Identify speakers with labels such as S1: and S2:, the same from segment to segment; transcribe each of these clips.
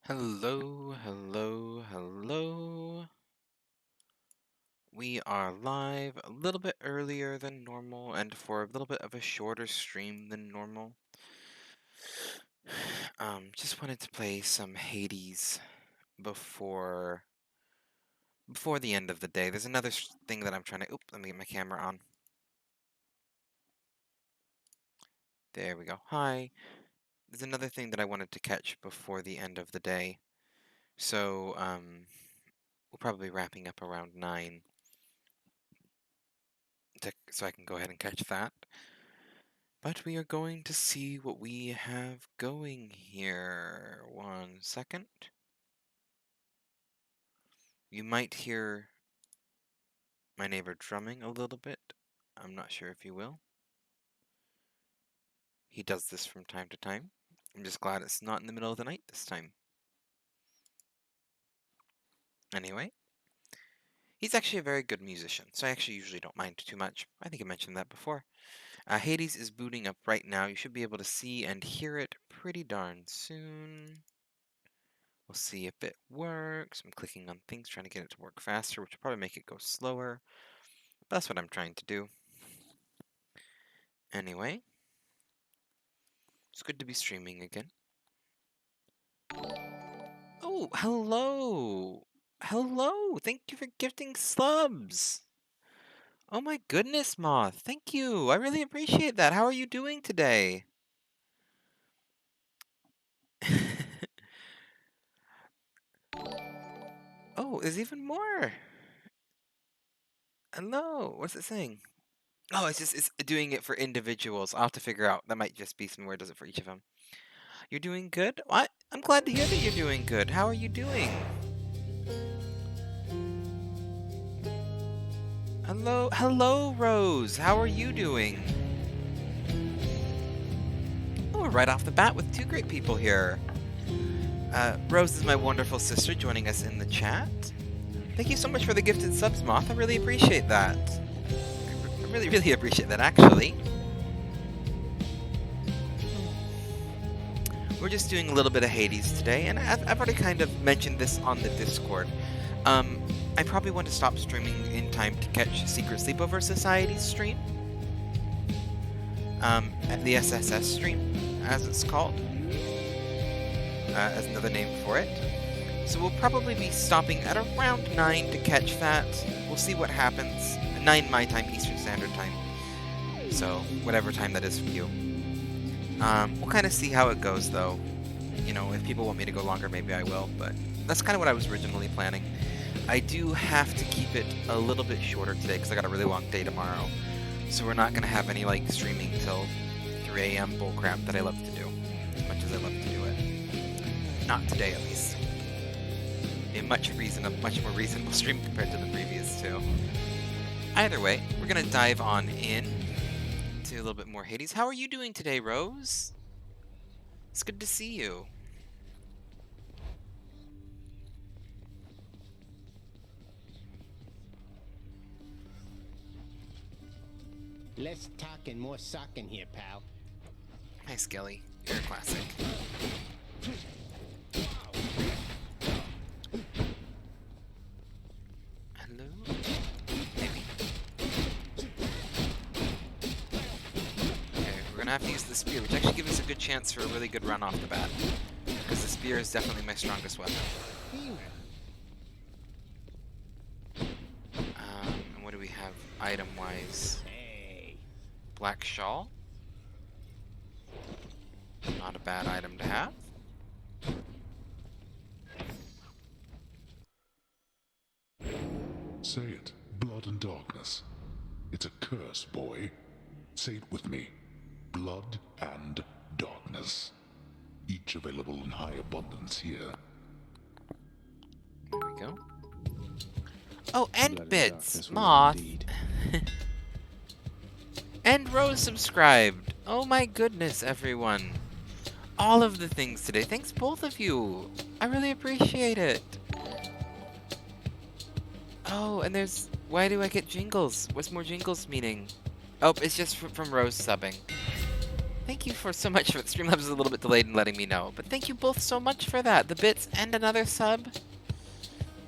S1: Hello, hello, hello. We are live a little bit earlier than normal and for a little bit of a shorter stream than normal. Just wanted to play some Hades before the end of the day. There's another thing that I'm trying to. Let me get my camera on. There we go. Hi. There's another thing that I wanted to catch before the end of the day. So, we'll probably be wrapping up around 9. So I can go ahead and catch that. But we are going to see what we have going here. 1 second. You might hear my neighbor drumming a little bit. I'm not sure if you will. He does this from time to time. I'm just glad it's not in the middle of the night this time. Anyway, he's actually a very good musician, so I actually usually don't mind too much. I think I mentioned that before. Hades is booting up right now. You should be able to see and hear it pretty darn soon. We'll see if it works. I'm clicking on things, trying to get it to work faster, which will probably make it go slower. But that's what I'm trying to do. Anyway, it's good to be streaming again. Oh, hello! Hello! Thank you for gifting slubs! Oh my goodness, Moth! Thank you! I really appreciate that! How are you doing today? Oh, there's even more! Hello! What's it saying? Oh, it's doing it for individuals. I'll have to figure out. That might just be somewhere it does it for each of them. You're doing good? What? I'm glad to hear that you're doing good. How are you doing? Hello, Rose. How are you doing? Oh, we're right off the bat with 2 great people here. Rose is my wonderful sister joining us in the chat. Thank you so much for the gifted subs, Moth. I really appreciate that. I really, really appreciate that, actually. We're just doing a little bit of Hades today, and I've already kind of mentioned this on the Discord. I probably want to stop streaming in time to catch Secret Sleepover Society's stream. The SSS stream, as it's called. As another name for it. So we'll probably be stopping at around 9 to catch that. We'll see what happens. 9 my time, Eastern Standard Time. So, whatever time that is for you. We'll kind of see how it goes, though. You know, if people want me to go longer, maybe I will, but that's kind of what I was originally planning. I do have to keep it a little bit shorter today, because I got a really long day tomorrow. So we're not going to have any, like, streaming till 3 a.m. bullcrap that I love to do, as much as I love to do it. Not today, at least. A much more reasonable stream compared to the previous 2. Either way, we're going to dive on in to a little bit more Hades. How are you doing today, Rose? It's good to see you.
S2: Less talking, more socking here, pal.
S1: Hi, Skelly. You're a classic. Hello? Maybe. Okay, we're gonna have to use the spear, which actually gives us a good chance for a really good run off the bat. Because the spear is definitely my strongest weapon. And what do we have item-wise?
S2: Hey.
S1: Black shawl. Not a bad item to have.
S3: Say it. Blood and darkness. It's a curse, boy. Say it with me. Blood and darkness. Each available in high abundance here.
S1: There we go. Oh, and Bits! Moth! And Rose subscribed! Oh my goodness, everyone. All of the things today. Thanks, both of you. I really appreciate it. Oh, and there's... Why do I get jingles? What's more jingles meaning? Oh, it's just from Rose subbing. Thank you for so much for Streamlabs is a little bit delayed in letting me know, but thank you both so much for that. The bits and another sub.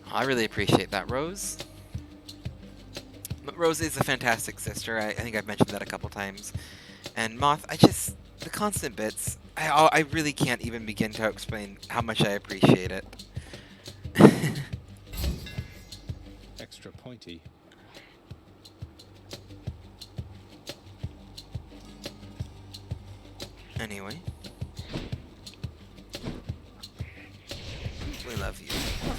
S1: Oh, I really appreciate that, Rose. But Rose is a fantastic sister. I think I've mentioned that a couple times. And Moth, the constant bits. I really can't even begin to explain how much I appreciate it.
S2: Extra pointy.
S1: Anyway. We love you.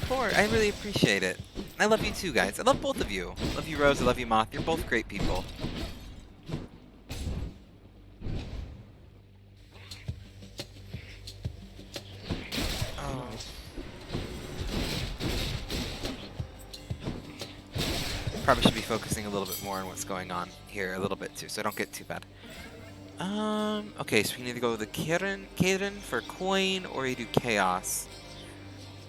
S1: Poor, I really appreciate it. I love you too, guys. I love both of you. I love you, Rose. I love you, Moth. You're both great people. Oh. Probably should be focusing a little bit more on what's going on here a little bit too, so I don't get too bad. Okay, so we can either go with the Kaden for coin, or you do chaos.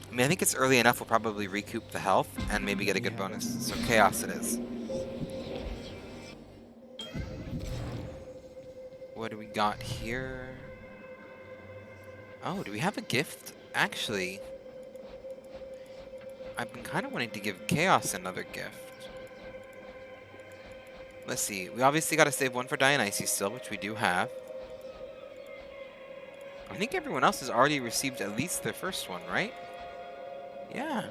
S1: I mean, I think it's early enough, we'll probably recoup the health, and maybe get a good bonus. So chaos it is. What do we got here? Oh, do we have a gift? Actually, I've been kind of wanting to give chaos another gift. Let's see. We obviously got to save one for Dionysus still, which we do have. I think everyone else has already received at least their first one, right? Yeah.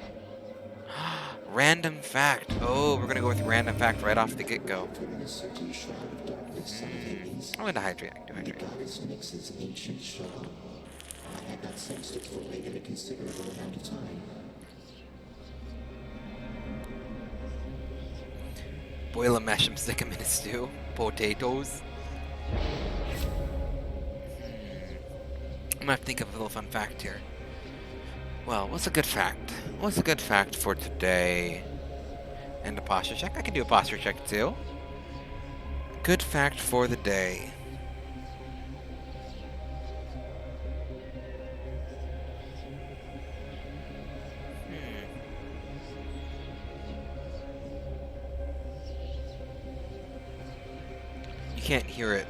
S1: Random fact. Oh, we're going to go with random fact right off the get-go. I'm going to hydrate. I can do hydrate. Boil a mash 'em, stick 'em in a stew. Potatoes. I'm gonna have to think of a little fun fact here. Well, what's a good fact? What's a good fact for today? And a posture check? I can do a posture check too. Good fact for the day. You can't hear it.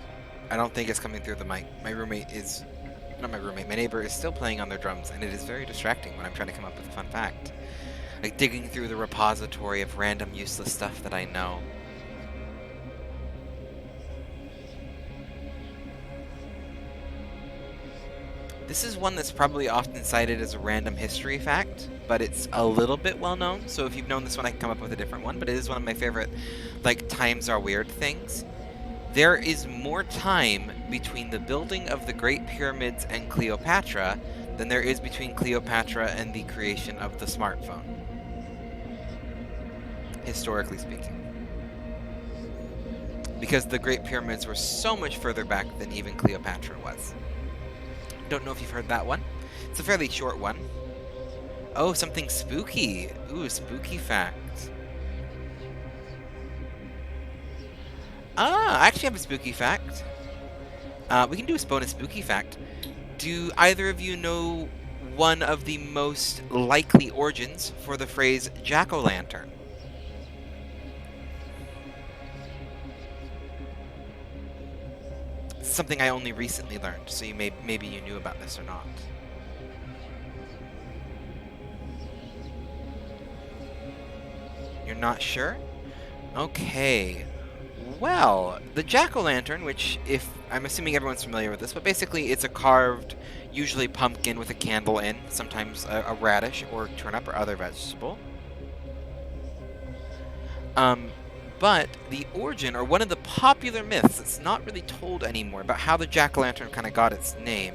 S1: I don't think it's coming through the mic. My roommate is... Not my roommate, my neighbor is still playing on their drums, and it is very distracting when I'm trying to come up with a fun fact. Like digging through the repository of random useless stuff that I know. This is one that's probably often cited as a random history fact, but it's a little bit well known, so if you've known this one I can come up with a different one, but it is one of my favorite, like, times are weird things. There is more time between the building of the Great Pyramids and Cleopatra than there is between Cleopatra and the creation of the smartphone. Historically speaking. Because the Great Pyramids were so much further back than even Cleopatra was. Don't know if you've heard that one. It's a fairly short one. Oh, something spooky. Ooh, spooky fact. I actually have a spooky fact. We can do a bonus spooky fact. Do either of you know one of the most likely origins for the phrase jack-o'-lantern? It's something I only recently learned, so maybe you knew about this or not. You're not sure? Okay. Well, the jack-o'-lantern, which, if I'm assuming everyone's familiar with this, but basically it's a carved, usually pumpkin with a candle in, sometimes a radish or turnip or other vegetable. But the origin, or one of the popular myths that's not really told anymore about how the jack-o'-lantern kind of got its name,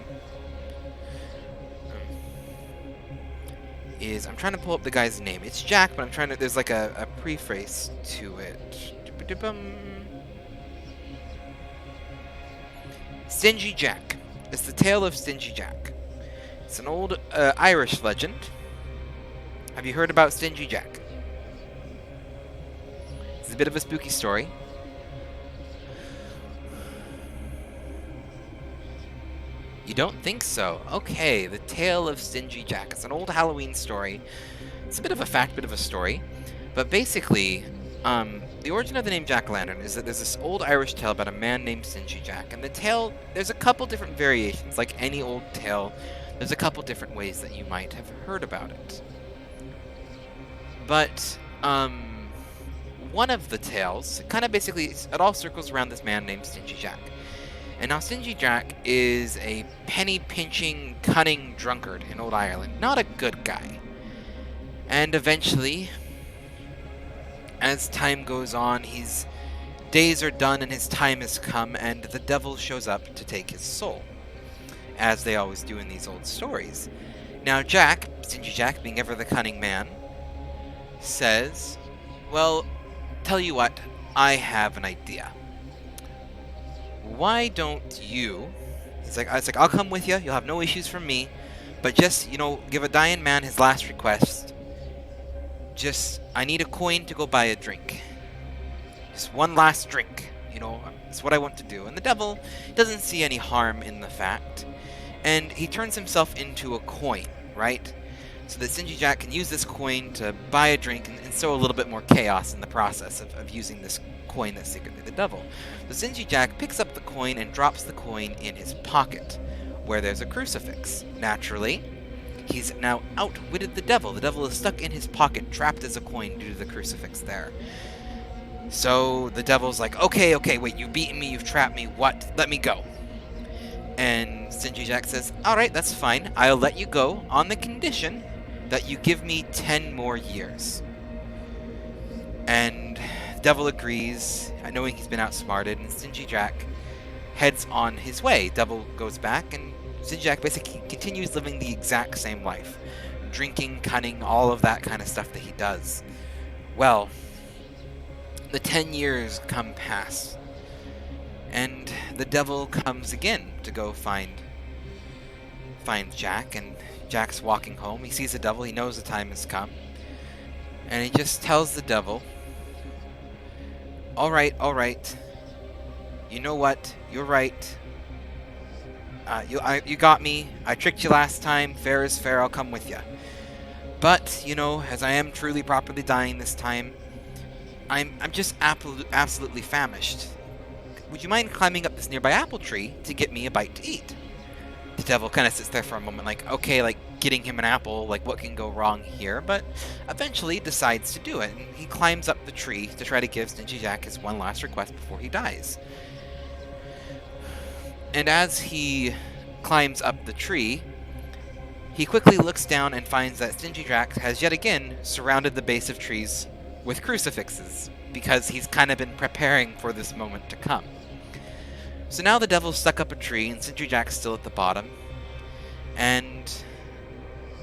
S1: is, I'm trying to pull up the guy's name. It's Jack, but I'm trying to, there's like a preface to it. Stingy Jack. It's the tale of Stingy Jack. It's an old Irish legend. Have you heard about Stingy Jack? It's a bit of a spooky story. You don't think so? Okay, the tale of Stingy Jack. It's an old Halloween story. It's a bit of a fact, bit of a story. But basically, The origin of the name Jack-o'-lantern is that there's this old Irish tale about a man named Stingy Jack, and the tale, there's a couple different variations. Like any old tale, there's a couple different ways that you might have heard about it. But, one of the tales, kind of basically, it all circles around this man named Stingy Jack. And now Stingy Jack is a penny-pinching, cunning drunkard in old Ireland. Not a good guy. And eventually, as time goes on, his days are done and his time has come, and the devil shows up to take his soul, as they always do in these old stories. Now Jack, Stingy Jack, being ever the cunning man, says, well, tell you what, I have an idea. Why don't you, it's like, I'll come with you, you'll have no issues from me, but just, give a dying man his last request. Just, I need a coin to go buy a drink. Just one last drink, it's what I want to do. And the devil doesn't see any harm in the fact, and he turns himself into a coin, right? So that Stingy Jack can use this coin to buy a drink and sow a little bit more chaos in the process of using this coin that's secretly the devil. So Stingy Jack picks up the coin and drops the coin in his pocket, where there's a crucifix. Naturally, he's now outwitted the devil. The devil is stuck in his pocket, trapped as a coin due to the crucifix there. So the devil's like, okay, wait, you've beaten me, you've trapped me, what? Let me go. And Stingy Jack says, alright, that's fine. I'll let you go on the condition that you give me 10 more years. And the devil agrees, knowing he's been outsmarted, and Stingy Jack heads on his way. Devil goes back, and Stingy Jack basically continues living the exact same life. Drinking, cunning, all of that kind of stuff that he does. Well, the 10 years come past, and the devil comes again to go find Jack, and Jack's walking home. He sees the devil, he knows the time has come, and he just tells the devil, alright, you know what, you're right. You got me. I tricked you last time. Fair is fair. I'll come with you. But, as I am truly properly dying this time, I'm just absolutely famished. Would you mind climbing up this nearby apple tree to get me a bite to eat? The devil kind of sits there for a moment like, okay, like getting him an apple, like what can go wrong here? But eventually decides to do it, and he climbs up the tree to try to give Stingy Jack his one last request before he dies. And as he climbs up the tree, he quickly looks down and finds that Stingy Jack has yet again surrounded the base of trees with crucifixes, because he's kind of been preparing for this moment to come. So now the devil's stuck up a tree, and Stingy Jack's still at the bottom, and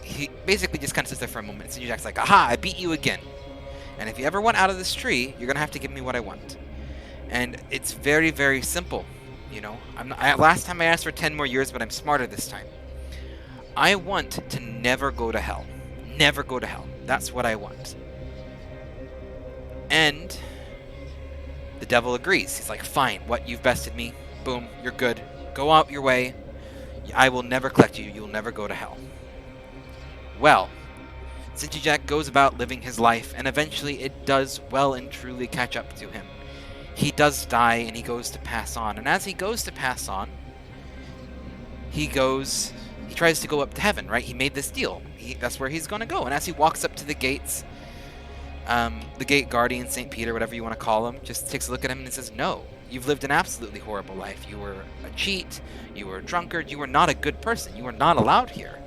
S1: he basically just kind of sits there for a moment. Stingy Jack's like, aha, I beat you again. And if you ever want out of this tree, you're going to have to give me what I want. And it's very, very simple. Last time I asked for 10 more years, but I'm smarter this time. I want to never go to hell. Never go to hell. That's what I want. And the devil agrees. He's like, fine, what, you've bested me. Boom, you're good. Go out your way. I will never collect you. You'll never go to hell. Well, Stingy Jack goes about living his life, and eventually it does well and truly catch up to him. He does die, and he goes to pass on. And as he goes to pass on, he tries to go up to heaven, right? He made this deal. That's where he's going to go. And as he walks up to the gates, the gate guardian, St. Peter, whatever you want to call him, just takes a look at him and says, no, you've lived an absolutely horrible life. You were a cheat. You were a drunkard. You were not a good person. You were not allowed here.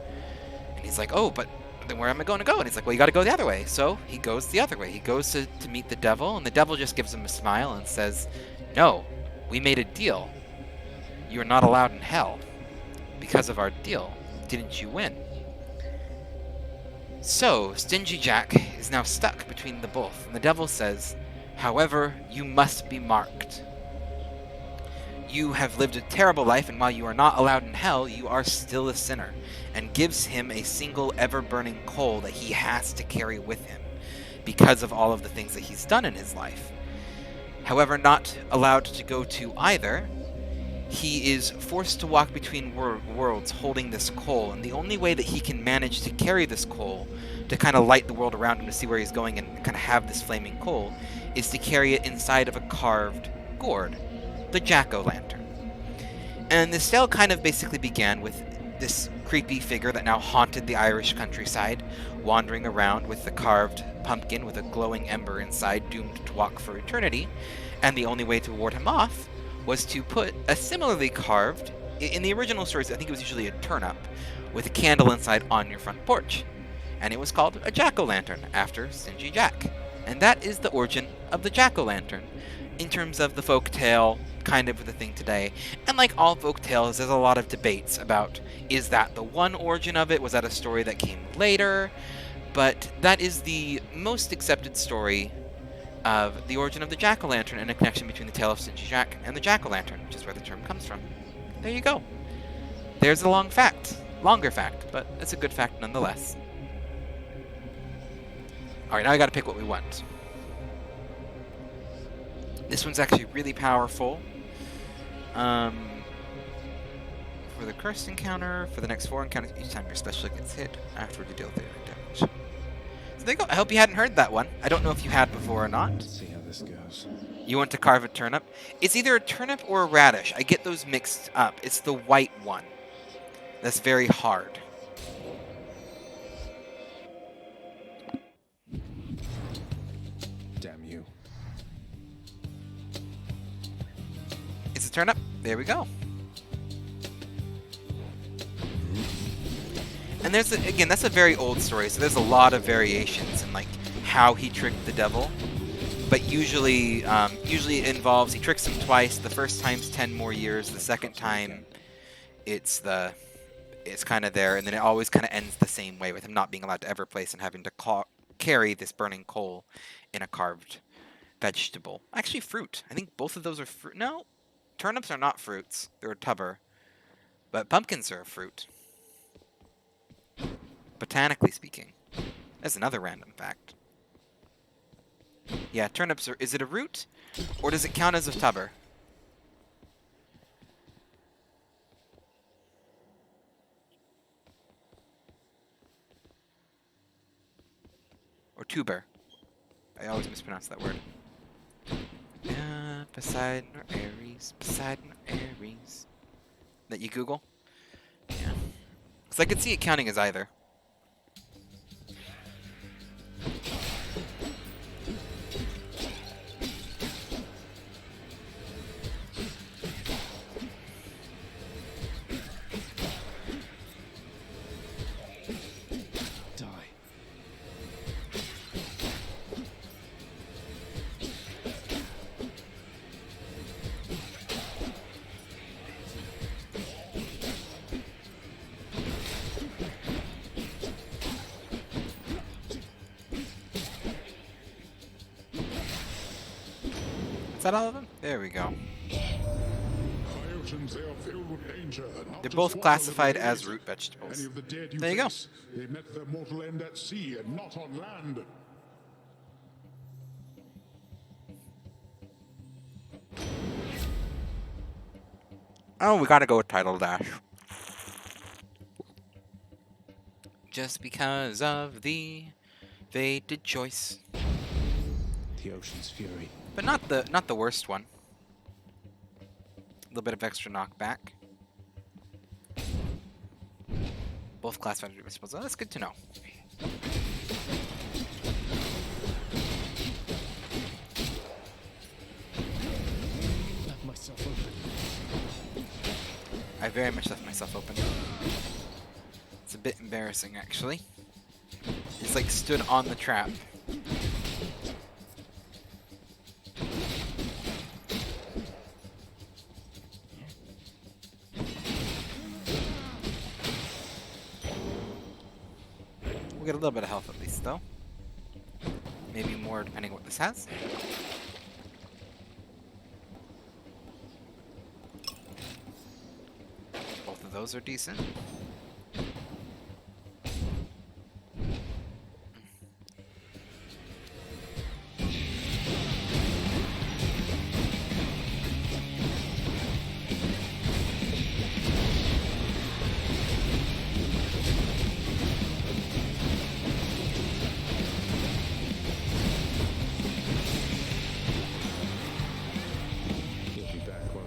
S1: And he's like, oh, but then where am I going to go? And he's like, well, you got to go the other way. So he goes the other way. He goes to meet the devil, and the devil just gives him a smile and says, no, we made a deal. You are not allowed in hell. Because of our deal, didn't you win? So, Stingy Jack is now stuck between the both, and the devil says, however, you must be marked. You have lived a terrible life, and while you are not allowed in hell, you are still a sinner, and gives him a single ever-burning coal that he has to carry with him, because of all of the things that he's done in his life. However, not allowed to go to either, he is forced to walk between worlds holding this coal, and the only way that he can manage to carry this coal to kind of light the world around him to see where he's going and kind of have this flaming coal is to carry it inside of a carved gourd, the jack-o'-lantern. And this tale kind of basically began with this creepy figure that now haunted the Irish countryside, wandering around with the carved pumpkin with a glowing ember inside, doomed to walk for eternity, and the only way to ward him off was to put a similarly carved, in the original stories I think it was usually a turnip, with a candle inside on your front porch. And it was called a jack-o'-lantern, after Stingy Jack. And that is the origin of the jack-o'-lantern, in terms of the folk tale, kind of the thing today. And like all folk tales, there's a lot of debates about, is that the one origin of it? Was that a story that came later? But that is the most accepted story of the origin of the jack-o'-lantern and a connection between the tale of Stingy Jack and the jack-o'-lantern, which is where the term comes from. There you go. There's a long fact. Longer fact, but it's a good fact nonetheless. Alright, now I gotta pick what we want. This one's actually really powerful. For the cursed encounter, for the next 4 encounters, each time your special gets hit, afterward you deal 30 damage. So there you go. I hope you hadn't heard that one. I don't know if you had before or not.
S2: Let's see how this goes.
S1: You want to carve a turnip? It's either a turnip or a radish. I get those mixed up. It's the white one. That's very hard.
S2: Damn you.
S1: It's a turnip. There we go. And there's again, that's a very old story, so there's a lot of variations in like how he tricked the devil. But usually it involves he tricks him twice. The first time's 10 more years. The second time, it's kind of there, and then it always kind of ends the same way with him not being allowed to ever place and having to carry this burning coal in a carved vegetable. Actually, fruit. I think both of those are fruit. No, turnips are not fruits. They're a tuber. But pumpkins are a fruit. Botanically speaking. That's another random fact. Yeah, turnips are... Is it a root? Or does it count as a tuber? Or tuber. I always mispronounce that word. Poseidon or Ares. Poseidon or Ares. That you Google? Yeah. Because I could see it counting as either. Is that all of them? There we go.
S3: Oceans, they are filled with danger.
S1: They're both classified as root vegetables.
S3: Any of the dead
S1: There you go.
S3: face, they met their mortal end at sea and not on land.
S1: Oh, we gotta go with Title Dash. Just because of the fated choice.
S2: The ocean's fury.
S1: But not the worst one. A little bit of extra knockback. Both classified as root vegetables. Oh, that's good to know.
S2: Left myself open.
S1: I very much left myself open. It's a bit embarrassing, actually. It's like stood on the trap. We'll get a little bit of health at least, though. Maybe more depending on what this has. Both of those are decent.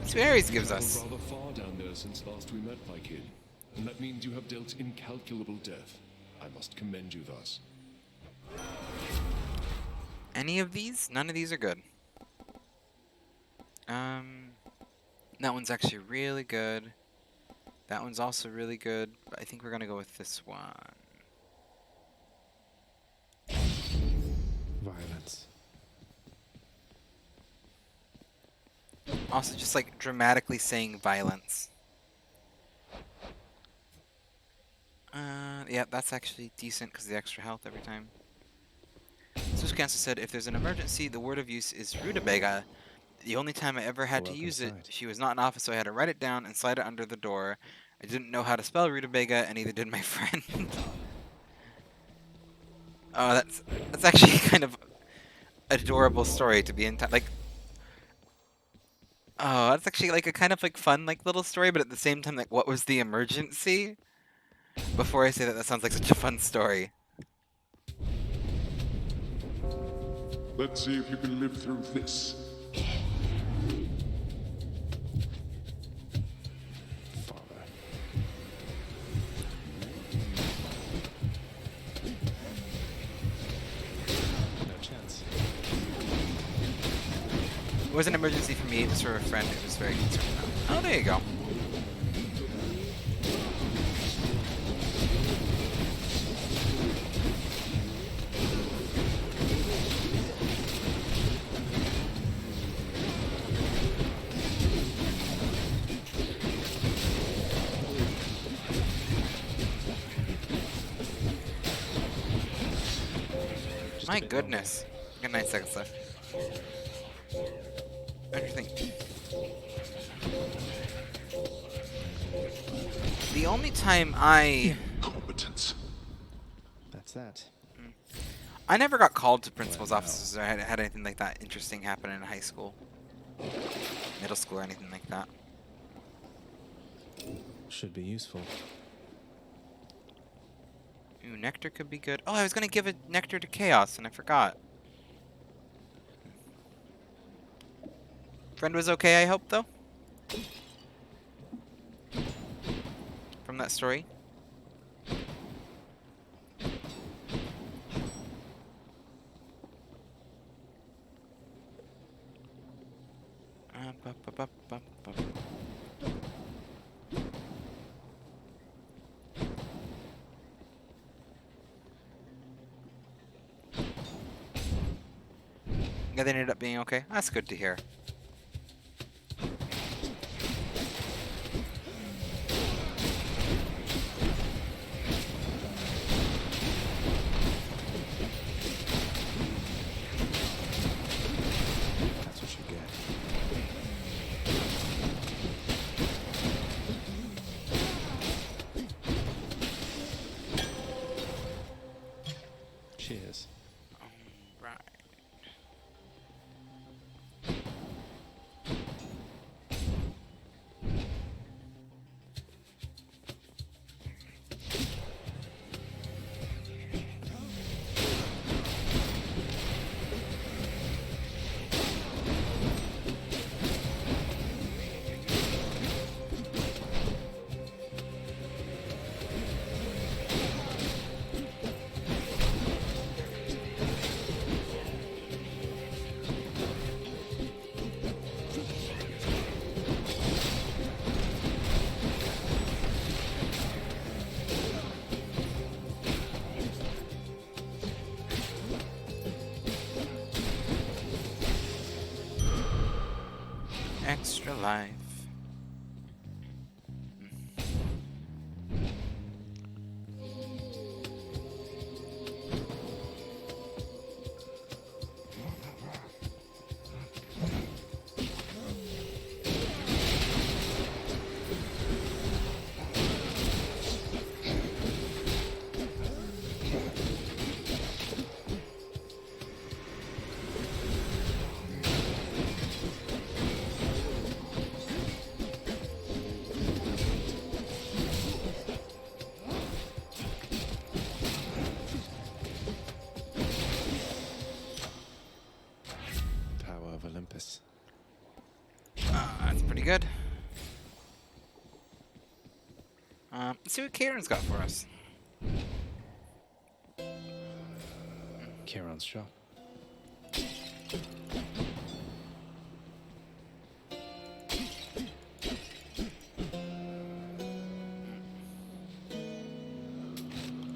S1: See what Ares gives
S4: Traveled
S1: us.
S4: rather far down there since last we met, my kid. And that means you have dealt incalculable death. I must commend you thus.
S1: Any of these? None of these are good. That one's actually really good. That one's also really good, but I think we're gonna go with this one.
S5: Violence.
S1: Also, just like dramatically saying violence. Yeah, that's actually decent because of the extra health every time. Suskansa said, if there's an emergency, the word of use is rutabaga. The only time I ever had
S5: Go
S1: to
S5: up
S1: use it,
S5: inside.
S1: she was not in office, so I had to write it down and slide it under the door. I didn't know how to spell rutabaga, and neither did my friend. Oh, that's actually kind of adorable story to be in. Like, oh, that's actually like a kind of like fun like little story, but at the same time, like, what was the emergency? Before I say that, that sounds like such a fun story.
S3: Let's see if you can live through this.
S5: Father. No chance.
S1: It was an emergency for me, it was for a friend who was very concerned about. Oh, there you go.
S5: Just a
S1: My
S5: bit
S1: goodness. Got 9 seconds left. Interesting. The only time I
S3: Competence.
S5: longer. That's that.
S1: never got called to principal's
S5: Well,
S1: offices or had anything like that interesting happen in high school, middle school, or anything like that.
S5: Should be useful.
S1: Ooh, nectar could be good. Oh, I was gonna give a nectar to Chaos and I forgot. Friend was okay, I hope, though? From that story? Ba. Yeah, they ended up being okay. That's good to hear.
S5: That's what you get. Cheers.
S1: Right. Extra life.
S5: Power of Olympus.
S1: That's pretty good. Let's see what Kieran's got for us.
S5: Kieran's shop.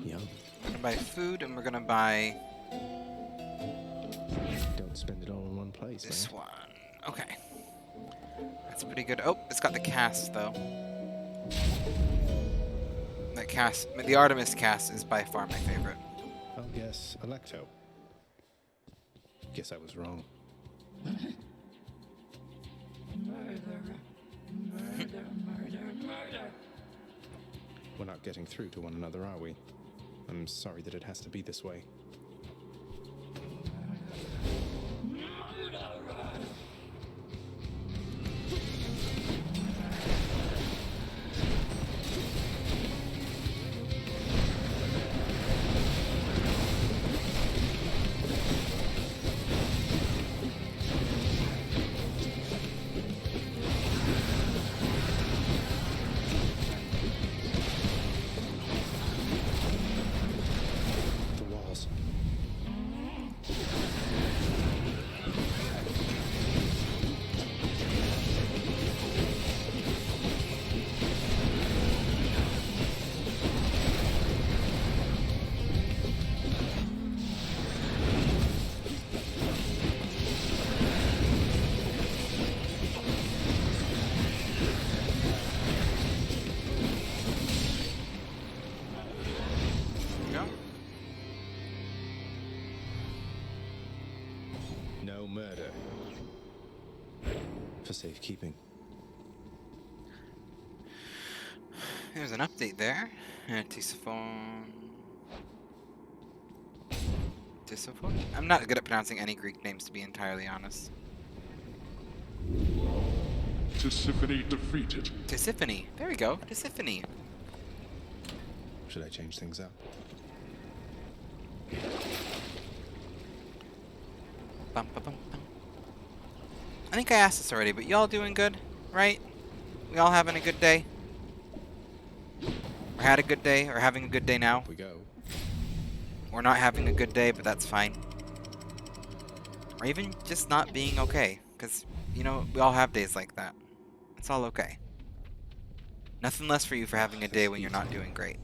S5: Yum.
S1: We're gonna buy food and we're gonna buy
S5: Don't spend it all in one place,
S1: this
S5: man.
S1: one. Okay. That's pretty good. Oh, it's got the cast though. That cast, the Artemis cast is by far my favorite.
S5: I'll guess Electo. Guess I was wrong. We're not getting through to one another, are we? I'm sorry that it has to be this way. The walls.
S1: Go.
S5: No murder. For safekeeping.
S1: There's an update there. Tisiphone. Tisiphone? I'm not good at pronouncing any Greek names, to be entirely honest.
S3: Tisiphone defeated.
S1: Tisiphone. There we go. Tisiphone.
S5: Should I change things up?
S1: Bum, ba, bum, bum. I think I asked this already, but y'all doing good, right? We all having a good day? Or had a good day, or having a good day now?
S5: We go.
S1: Or not having a good day, but that's fine. Or even just not being okay. Because, you know, we all have days like that. It's all okay. Nothing less for you for having a day when you're not doing great.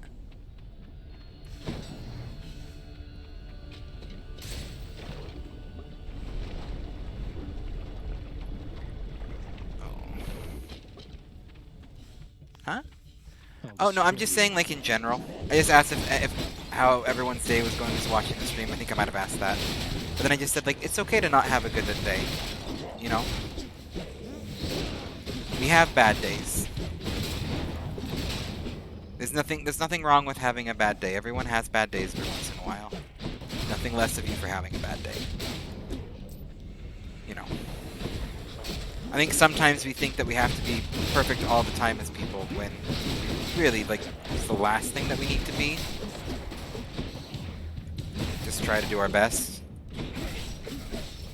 S1: Huh? Oh no, I'm just saying like in general. I just asked if how everyone's day was going just watching the stream. I think I might have asked that. But then I just said like it's okay to not have a good day. You know? We have bad days. There's nothing wrong with having a bad day. Everyone has bad days every once in a while. Nothing less of you for having a bad day. You know. I think sometimes we think that we have to be perfect all the time as people when really, like, it's the last thing that we need to be. Just try to do our best.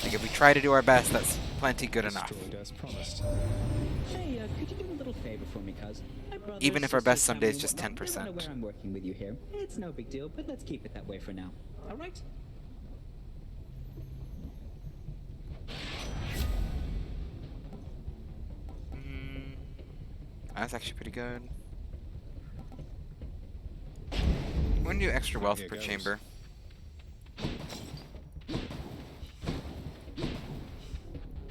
S1: Like, if we try to do our best, that's plenty good enough.
S5: Destroyed as promised.
S6: Hey, could you do a little favor for me, cuz? My brother,
S1: Even if our
S6: sister,
S1: best some
S6: family,
S1: days just
S6: whatnot, they
S1: 10%.
S6: wanna know where I'm working with you here. It's no big deal, but let's keep it that way for now. All right?
S1: That's actually pretty good. I'm gonna do extra wealth
S5: Here
S1: per
S5: goes.
S1: chamber.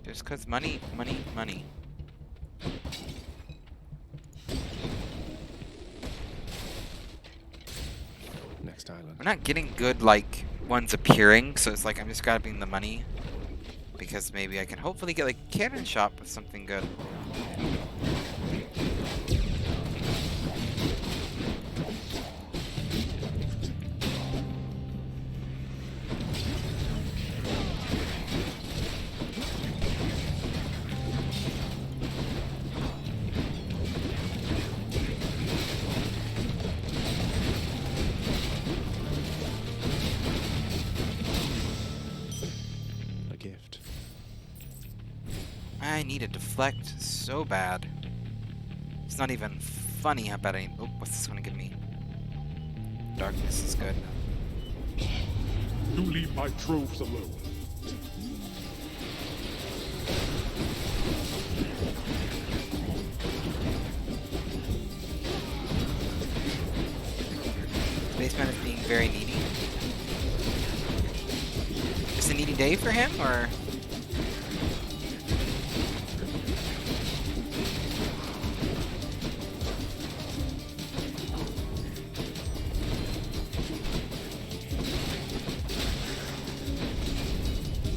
S1: Just cause money, money, money.
S5: Next island.
S1: We're not getting good, like, ones appearing, so it's like I'm just grabbing the money. Because maybe I can hopefully get, like, cannon shop with something good.
S5: A gift.
S1: I need a deflect so bad. It's not even funny how bad I need. Oh, what's this gonna give me? Darkness is good.
S3: You leave my troves alone.
S1: Spaceman is being very needy. Is it a needy day for him, or?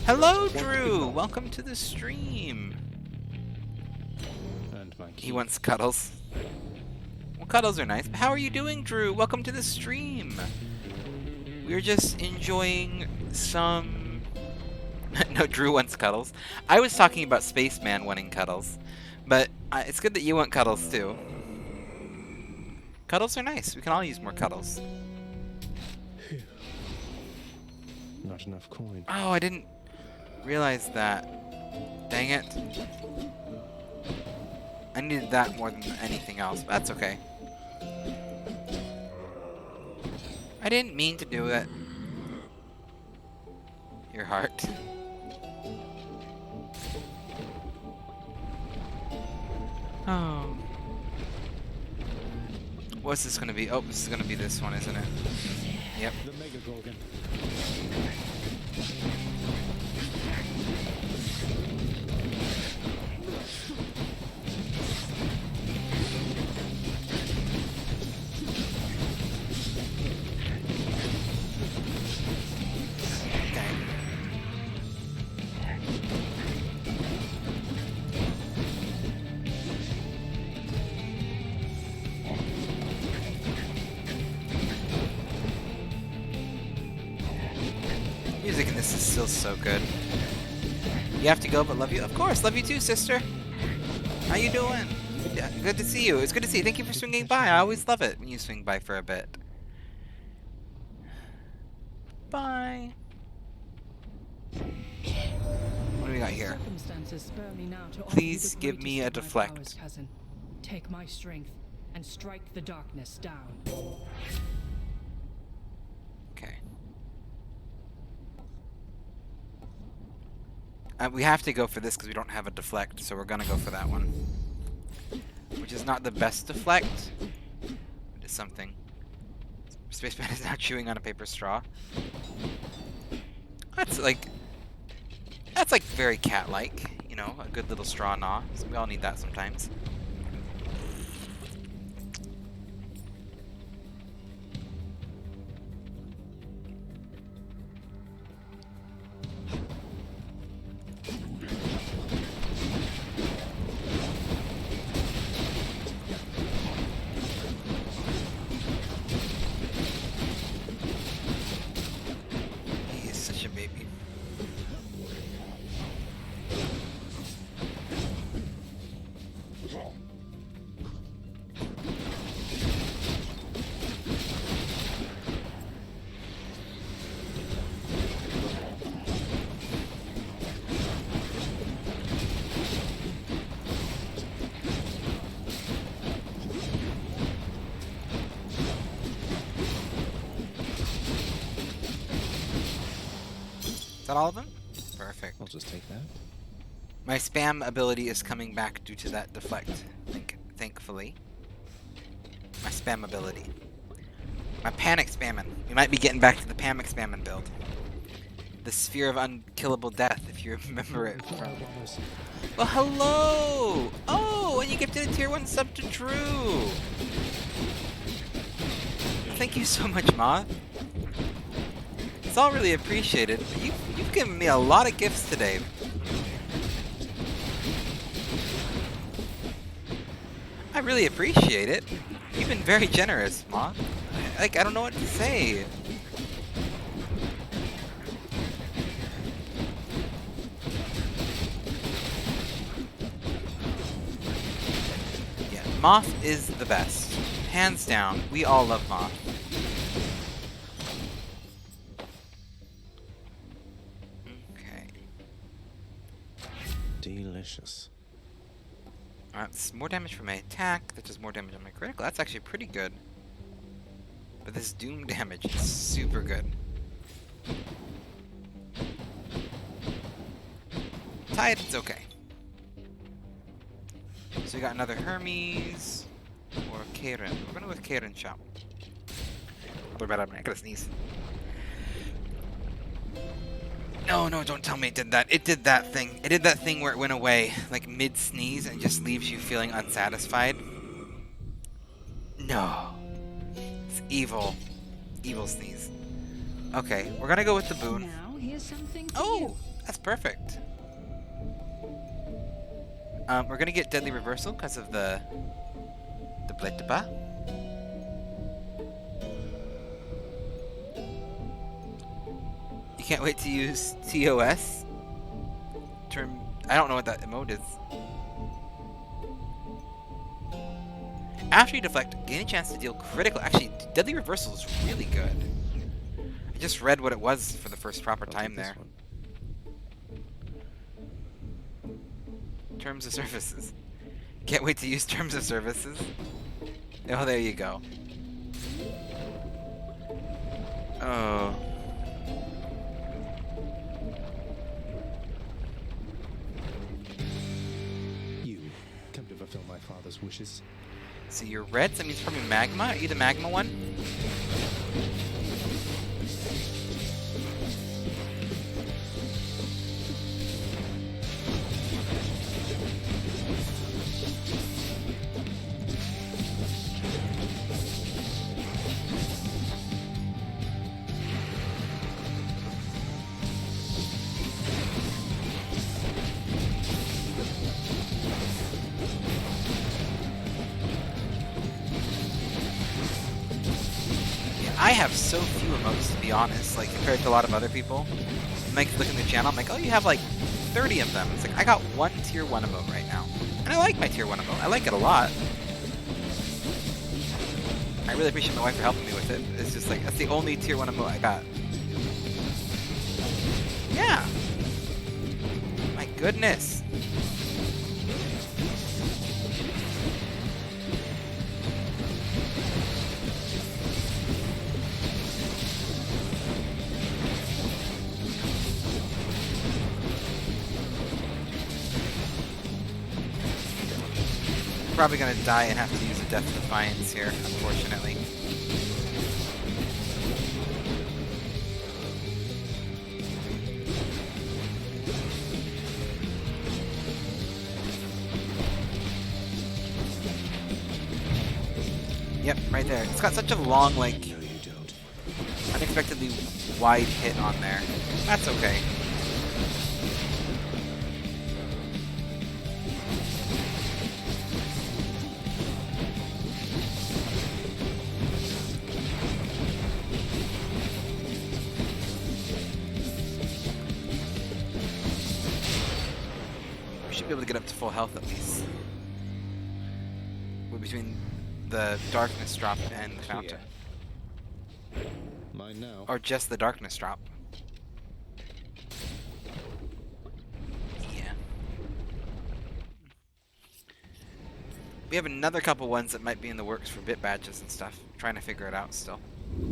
S1: Hello, Drew! Welcome to the stream!
S5: And my key.
S1: He wants cuddles. Well, cuddles are nice. But how are you doing, Drew? Welcome to the stream! We're just enjoying some... No, Drew wants cuddles. I was talking about Spaceman wanting cuddles. But it's good that you want cuddles, too. Cuddles are nice. We can all use more cuddles.
S5: Not enough coin.
S1: Oh, I didn't realize that. Dang it. I needed that more than anything else, but that's okay. I didn't mean to do it. Your heart. Oh. What's this gonna be? Oh, this is gonna be this one, isn't it? Yep.
S5: The Mega Gorgon.
S1: Okay. Music in this is still so good. You have to go, but love you. Of course, love you too, sister. How you doing? Yeah, good to see you. It's good to see you. Thank you for swinging by. I always love it when you swing by for a bit. Bye. What do we got here?
S7: Circumstances spur me now to offer you
S1: Please
S7: the
S1: give me a
S7: greatest of my
S1: deflect.
S7: powers, cousin. Take my strength and strike the darkness down.
S1: Okay. We have to go for this because we don't have a deflect, so we're gonna go for that one. Which is not the best deflect. It is something. Spaceman is now chewing on a paper straw. That's like very cat-like, you know, a good little straw gnaw. So we all need that sometimes. He is such a baby. Is that all of them? Perfect.
S5: I'll just take that.
S1: My spam ability is coming back due to that deflect, thankfully. My spam ability. My panic spamming. We might be getting back to the panic spamming build. The Sphere of Unkillable Death, if you remember it from... Well, hello! Oh, and you gifted a tier 1 sub to Drew! Thank you so much, Moth. It's all really appreciated. You've given me a lot of gifts today. I really appreciate it. You've been very generous, Moth. I don't know what to say. Yeah, Moth is the best. Hands down. We all love Moth.
S5: Delicious.
S1: That's more damage from my attack. That does more damage on my critical. That's actually pretty good. But this doom damage is super good. Tide, it's okay. So we got another Hermes or Karen. We're gonna go with Karen shop. What about I'm gonna sneeze. No, don't tell me it did that. It did that thing. It did that thing where it went away, like mid-sneeze, and just leaves you feeling unsatisfied. No. It's evil. Evil sneeze. Okay, we're gonna go with the boon.
S7: Now, here's something for
S1: Oh,
S7: you.
S1: that's perfect. We're gonna get Deadly Reversal because of the Bletaba. You can't wait to use TOS. I don't know what that emote is. After you deflect, gain a chance to deal critical. Actually, Deadly Reversal is really good. I just read what it was for the first proper time there. Terms of Services. Can't wait to use Terms of Services. Oh, there you go. Oh.
S5: You come to fulfill my father's wishes.
S1: So you're red, so that means probably magma. Are you the magma one? I have so few emotes, to be honest, like compared to a lot of other people. I'm like looking at the channel, I'm like, oh, you have like 30 of them. It's like, I got one tier 1 emote right now. And I like my tier 1 emote. I like it a lot. I really appreciate my wife for helping me with it. It's just like, that's the only tier 1 emote I got. Yeah. My goodness. Probably gonna die and have to use a Death Defiance here, unfortunately. Yep, right there. It's got such a long, like, unexpectedly wide hit on there. That's okay. Be able to get up to full health at least. We're between the darkness drop and the fountain.
S5: Mine now.
S1: Or just the darkness drop. Yeah. We have another couple ones that might be in the works for bit badges and stuff. Trying to figure it out still.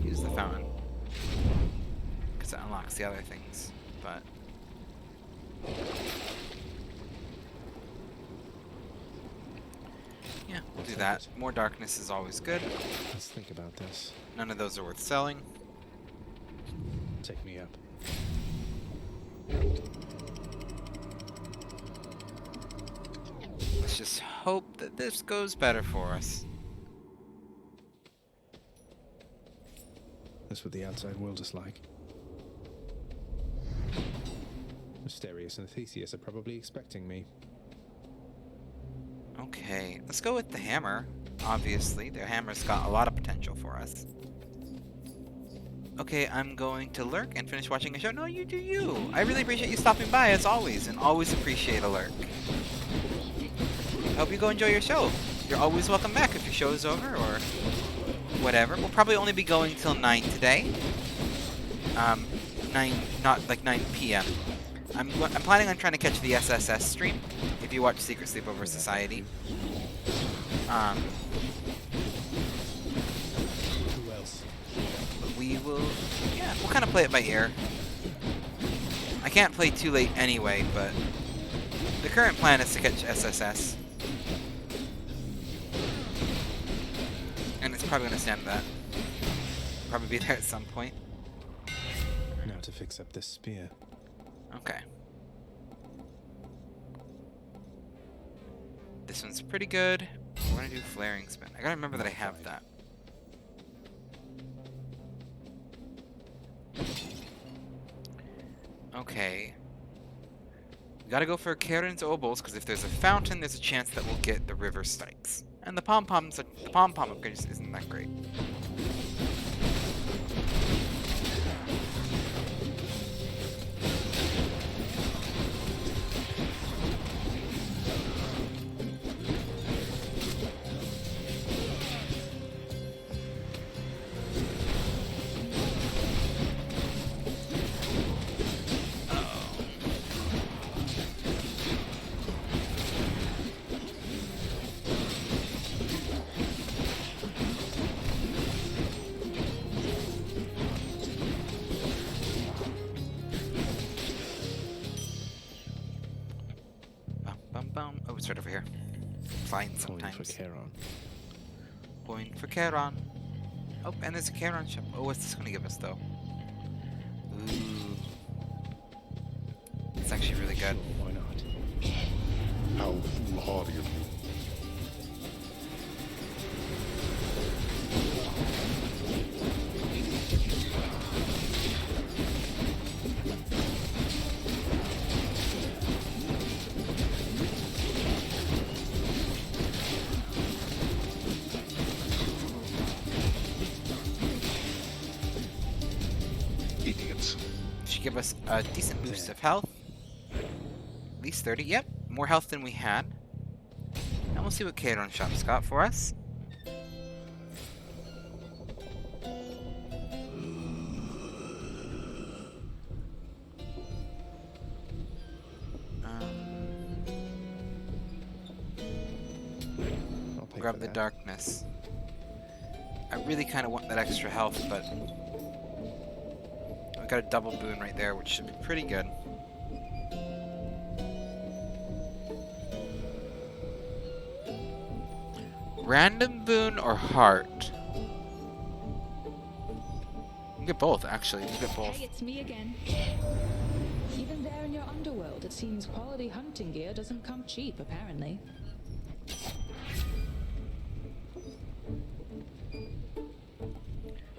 S1: Use the fountain. Because it unlocks the other things. But yeah, we'll do that. More darkness is always good.
S5: Let's think about this.
S1: None of those are worth selling.
S5: Take me up.
S1: Let's just hope that this goes better for us.
S5: That's what the outside world is like. Mysterious and Theseus are probably expecting me.
S1: Okay, let's go with the hammer. Obviously, the hammer's got a lot of potential for us. Okay, I'm going to lurk and finish watching a show. No, you do you. I really appreciate you stopping by as always, and always appreciate a lurk. I hope you go enjoy your show. You're always welcome back if your show is over or whatever. We'll probably only be going till 9 today. 9, not like 9 p.m. I'm planning on trying to catch the SSS stream. If you watch Secret Sleepover Society.
S5: Who else?
S1: We will, yeah, we'll kind of play it by ear. I can't play too late anyway, but the current plan is to catch SSS. And it's probably going to stand that. Probably be there at some point.
S5: Now to fix up this spear.
S1: Okay. This one's pretty good. We're going to do Flaring Spin. I gotta remember that I have that. Okay. We gotta go for Karen's Obols, because if there's a fountain, there's a chance that we'll get the River Strikes. And the pom-pom upgrade just isn't that great. Oh, it's right over here. Fine
S5: Point
S1: sometimes.
S5: for Charon.
S1: Point for Charon. Oh, and there's a Charon shop. Oh, what's this gonna give us though? Ooh. It's actually really good.
S5: Why not?
S3: How foolhardy of you. Idiots.
S1: Should give us a decent boost of health. At least 30. Yep, more health than we had. And we'll see what Charon Shop's got for us.
S5: I'll pay
S1: Grab
S5: for
S1: the
S5: that.
S1: darkness. I really kind of want that extra health, but we got a double boon right there, which should be pretty good. Random boon or heart? You can get both, actually. You can get both.
S8: Hey, it's me again. Even there in your underworld, it seems quality hunting gear doesn't come cheap, apparently.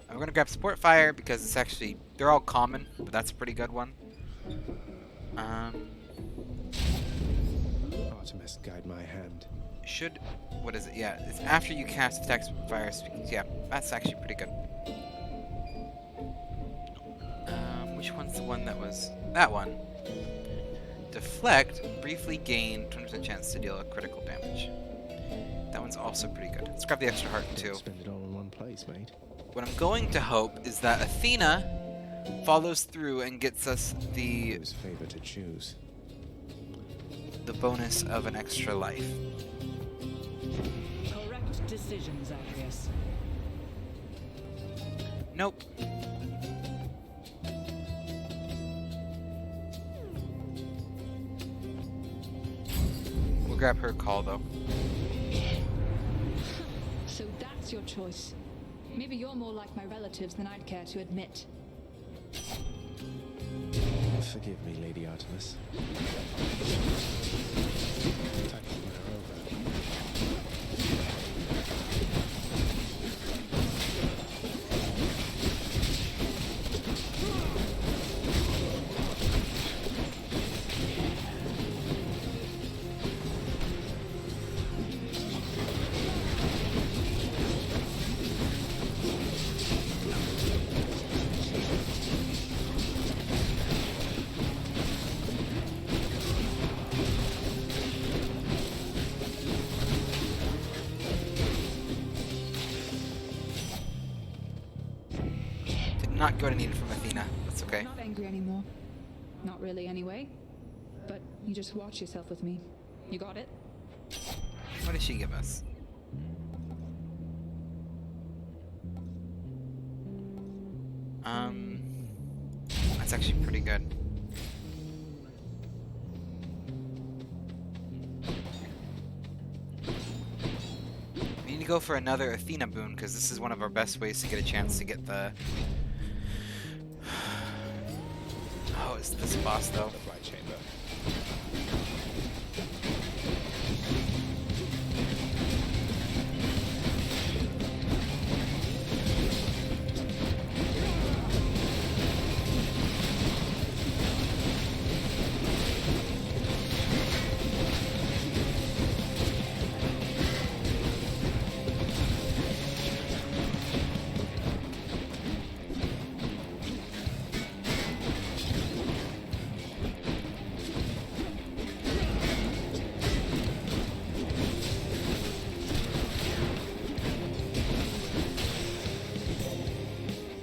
S1: I'm gonna grab Support Fire because it's actually, they're all common, but that's a pretty good one.
S5: Artemis, guide my hand.
S1: Should, what is it? Yeah, it's after you cast Attack Fire Speakers. Yeah, that's actually pretty good. Which one's the one that was, that one? Deflect, briefly gain 20% chance to deal a critical damage. That one's also pretty good. Let's grab the extra heart too.
S5: Don't spend it all in one place, mate.
S1: What I'm going to hope is that Athena follows through and gets us the
S5: Whose favor to choose?
S1: bonus of an extra life.
S7: Correct decision, Zagreus.
S1: Nope. We'll grab her call though.
S8: So that's your choice. Maybe you're more like my relatives than I'd care to admit.
S5: Forgive me, Lady Artemis. Time to win her over.
S1: Did not get what I needed from Athena. That's okay.
S8: I'm not angry anymore. Not really, anyway. You just watch yourself with me. You got it?
S1: What did she give us? That's actually pretty good. We need to go for another Athena boon, because this is one of our best ways to get a chance to get the... Oh, it's this boss, though.
S5: The flight chamber.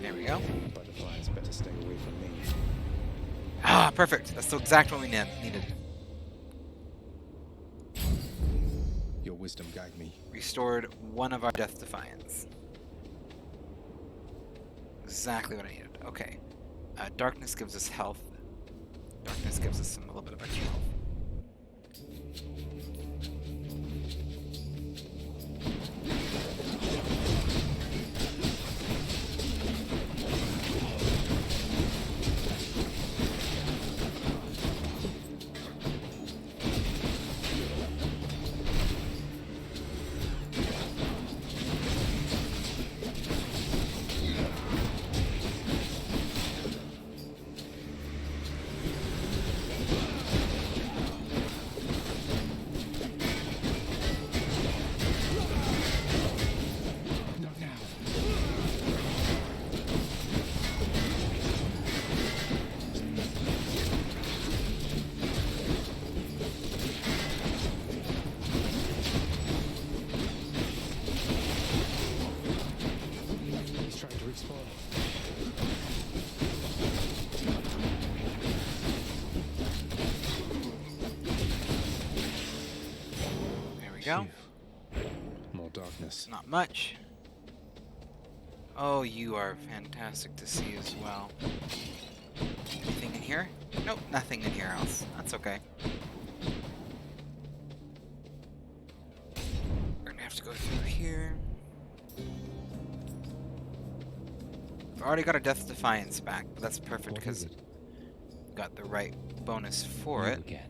S1: There we go.
S5: Butterflies better stay away from me.
S1: Ah, perfect. That's the exact one we needed.
S5: Your wisdom guide me.
S1: Restored one of our Death Defiance. Exactly what I needed. Okay. Darkness gives us health. Darkness gives us a little bit of extra health.
S5: He's trying to respawn.
S1: There we go.
S5: More darkness.
S1: Not much. Oh, you are fantastic to see as well. Anything in here? Nope, nothing in here else. That's okay. We're gonna have to go through here. We've already got our Death Defiance back, but that's perfect because got the right bonus for it.
S9: Again.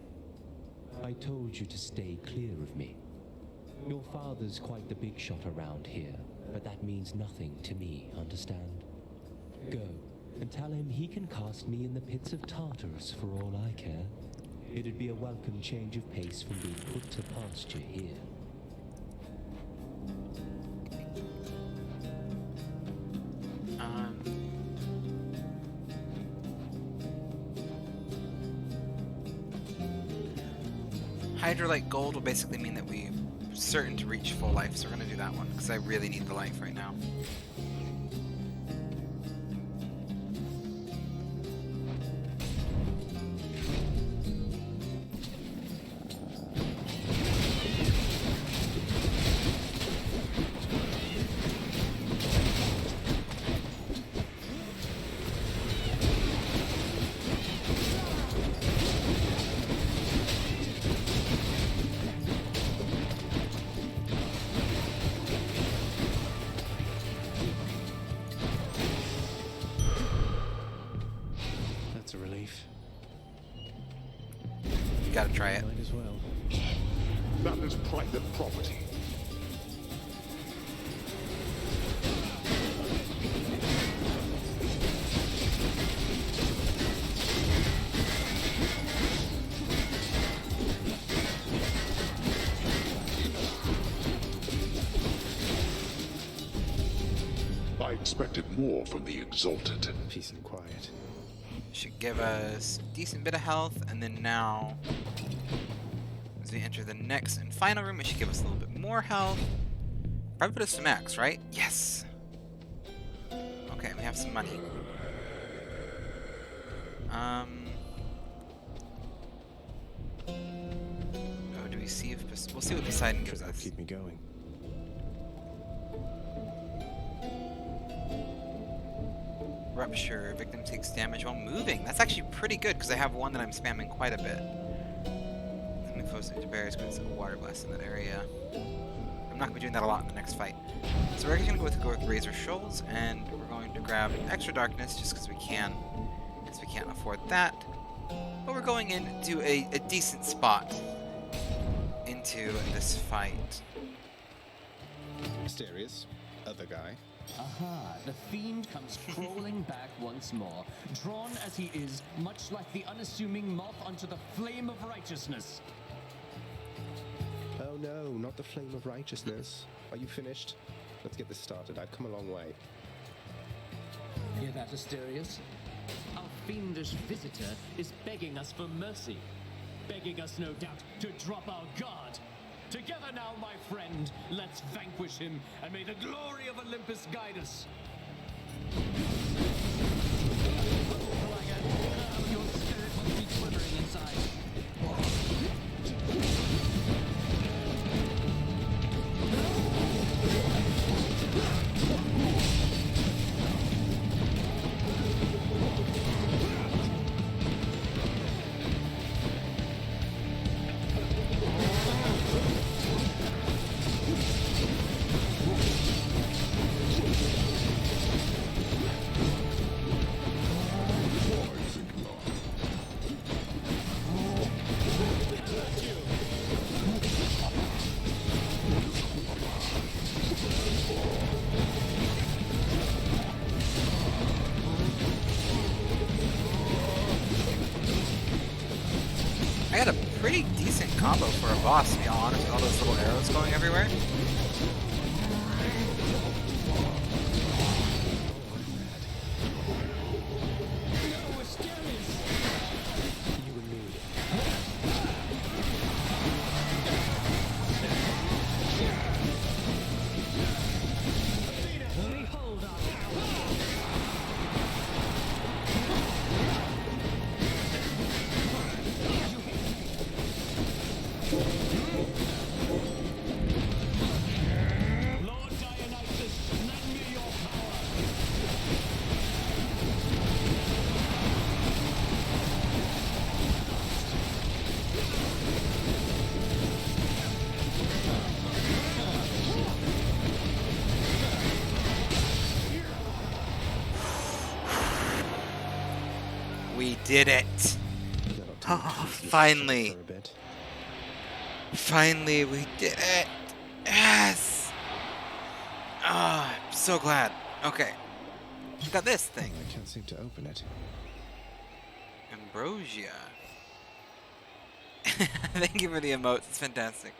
S9: I told you to stay clear of me. Your father's quite the big shot around here, but that means nothing to me, understand? Go, and tell him he can cast me in the pits of Tartarus for all I care. It'd be a welcome change of pace from being put to pasture here.
S1: Hydrolite Gold will basically mean that we're certain to reach full life, so we're going to do that one, because I really need the life right now.
S5: That's a relief.
S1: You gotta try it.
S5: Might as well.
S3: That is private property. I expected more from the Exalted.
S5: Peace and quiet.
S1: Should give us a decent bit of health, and then now, as we enter the next and final room, it should give us a little bit more health. Probably put us to max, right? Yes! Okay, we have some money. we see if we'll see what Poseidon gives
S5: Should help
S1: us.
S5: keep me going.
S1: Rupture. Victim takes damage while moving. That's actually pretty good because I have one that I'm spamming quite a bit. Enemy foes into barriers grants a water blast in that area. I'm not going to be doing that a lot in the next fight. So we're actually going to go with Razor Shoals, and we're going to grab extra darkness just because we can. Because we can't afford that. But we're going into a decent spot into this fight.
S5: Mysterious. Other guy.
S10: Aha, the fiend comes crawling back once more, drawn as he is, much like the unassuming moth onto the flame of righteousness.
S5: Oh no, not the flame of righteousness. Are you finished? Let's get this started. I've come a long way.
S10: Hear that, Asterius? Our fiendish visitor is begging us for mercy. Begging us, no doubt, to drop our guard. Together now, my friend, let's vanquish him, and may the glory of Olympus guide us. Your spirit must be quivering inside.
S1: I got a pretty decent combo for a boss, to be honest, with all those little arrows going everywhere. We did it! Oh, finally! Finally, we did it! Yes! Ah, I'm so glad. Okay. We got this thing.
S5: I can't seem to open it.
S1: Ambrosia. Thank you for the emotes, it's fantastic.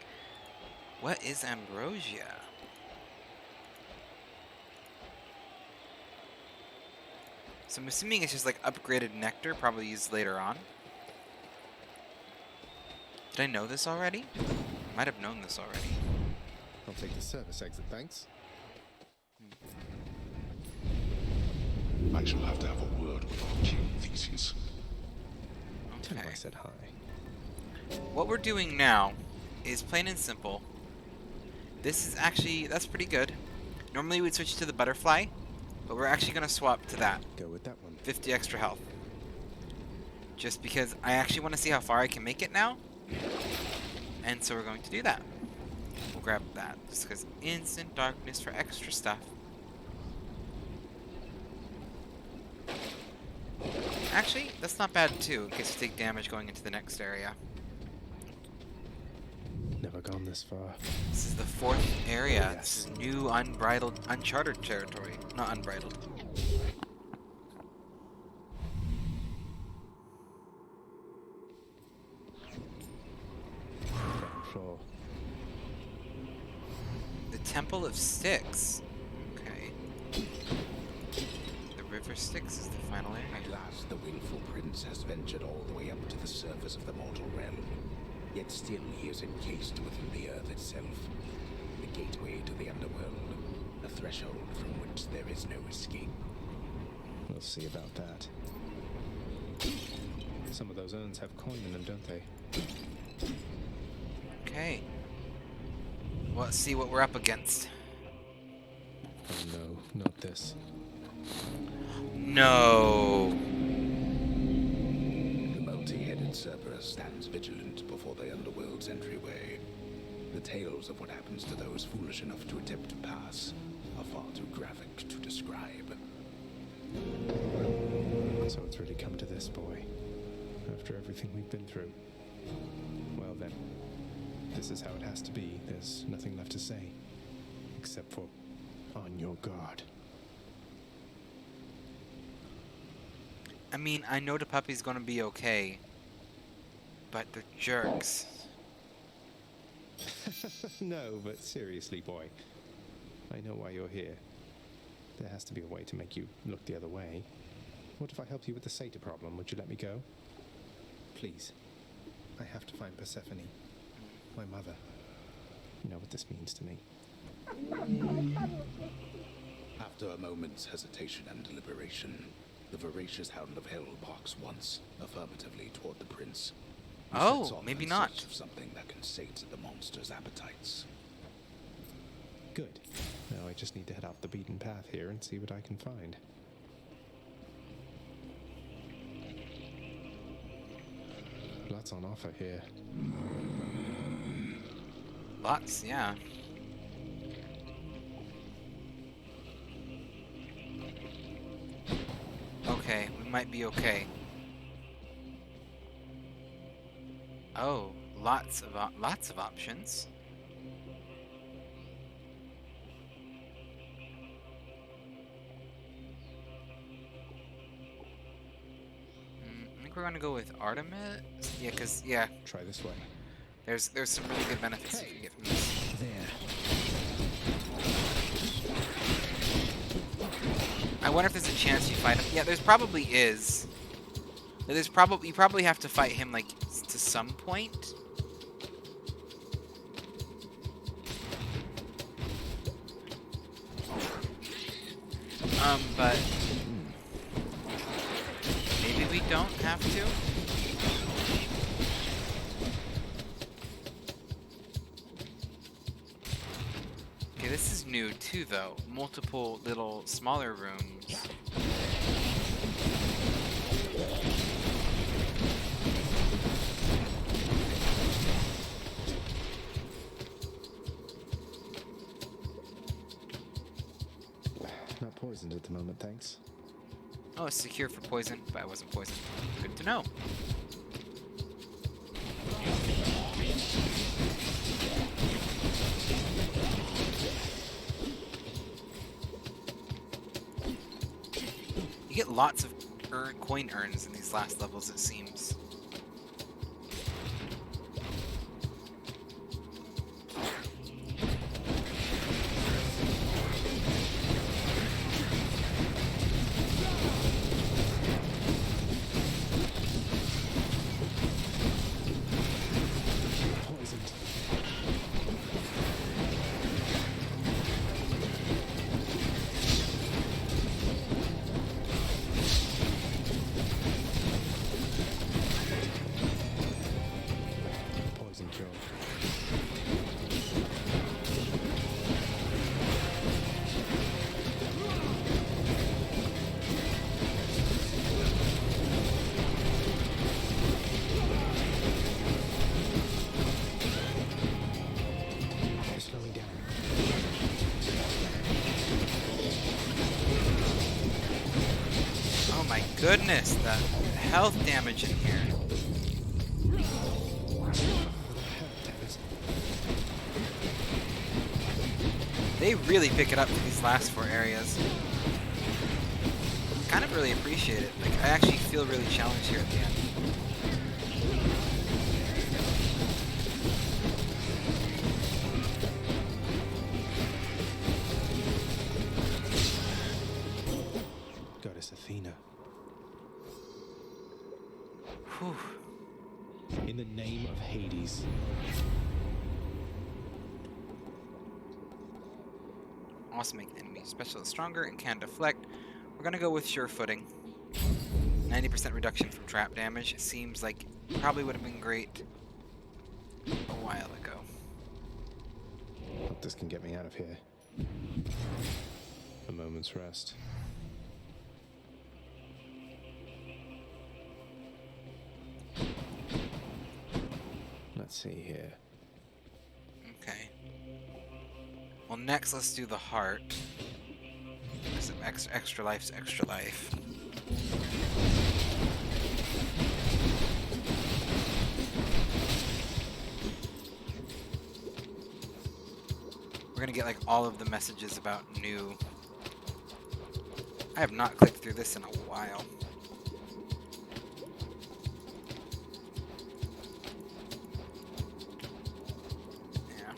S1: What is ambrosia? So I'm assuming it's just like upgraded nectar, probably used later on. Did I know this already? Might have known this already.
S5: I'll take the service exit, thanks.
S3: I shall have to have a word with our king, Theseus.
S5: Tell him
S1: Okay.
S5: I said hi.
S1: What we're doing now is plain and simple. This is actually, that's pretty good. Normally we'd switch to the butterfly, but we're actually going to swap to that.
S5: Go with that one.
S1: 50 extra health. Just because I actually want to see how far I can make it now. And so we're going to do that. We'll grab that, just because instant darkness for extra stuff. Actually, that's not bad too, in case you take damage going into the next area.
S5: Never gone this far.
S1: This is the 4th area.
S5: Yes.
S1: This is new, unbridled, uncharted territory. Not unbridled.
S5: Ground floor.
S1: The Temple of Styx. Okay. The River Styx is the final area.
S11: At last, the willful prince has ventured all the way up to the surface of the mortal realm. Yet still he is encased within the earth itself. The gateway to the underworld. A threshold from which there is no escape.
S5: We'll see about that. Some of those urns have coin in them, don't they?
S1: let's see what we're up against.
S5: Oh no, not this.
S1: No.
S11: The multi-headed Cerberus stands vigilant before the underworld's entryway. The tales of what happens to those foolish enough to attempt to pass are far too graphic to describe.
S5: So it's really come to this, boy. After everything we've been through. Well then, this is how it has to be. There's nothing left to say. Except for, on your guard.
S1: I mean, I know the puppy's gonna be okay. But they're jerks.
S5: No, but seriously, boy. I know why you're here. There has to be a way to make you look the other way. What if I help you with the Satyr problem? Would you let me go? Please. I have to find Persephone. My mother. You know what this means to me.
S11: After a moment's hesitation and deliberation, the voracious Hound of Hell barks once, affirmatively toward the prince. He
S1: Oh,
S11: sets off
S1: maybe
S11: in
S1: not.
S11: search of something that can sate the monster's appetites.
S5: Good. Now I just need to head off the beaten path here and see what I can find. Lots on offer here.
S1: Lots, yeah. Okay, we might be okay. Oh, lots of options. I think we're gonna go with Artemis. Yeah, cause yeah,
S5: Try this way.
S1: there's some really good benefits you can get from this.
S5: There.
S1: I wonder if there's a chance you fight him. Yeah, there's probably is. There's probably you probably have to fight him like to some point. But maybe we don't have to. Okay, this is new too, though. Multiple little smaller rooms.
S5: Not poisoned at the moment, thanks.
S1: Oh, it's secure for poison, but I wasn't poisoned. Good to know. You get lots of coin urns in these last levels, it seems.
S5: Poisoned. Poison cure. Slowing down.
S1: Oh my goodness, the health damage in here. They really pick it up for these last 4 areas. Kind of really appreciate it. Like, I actually feel really challenged here at the end.
S5: Goddess Athena.
S1: Whew.
S5: In the name of Hades.
S1: Also make the enemy specialist stronger and can deflect. We're gonna go with sure footing. 90% reduction from trap damage. Seems like probably would have been great a while ago.
S5: This can get me out of here. A moment's rest. Let's see here.
S1: Okay. Well, next let's do the heart. Because extra life's extra life. We're gonna get like all of the messages about new. I have not clicked through this in a while. Yeah.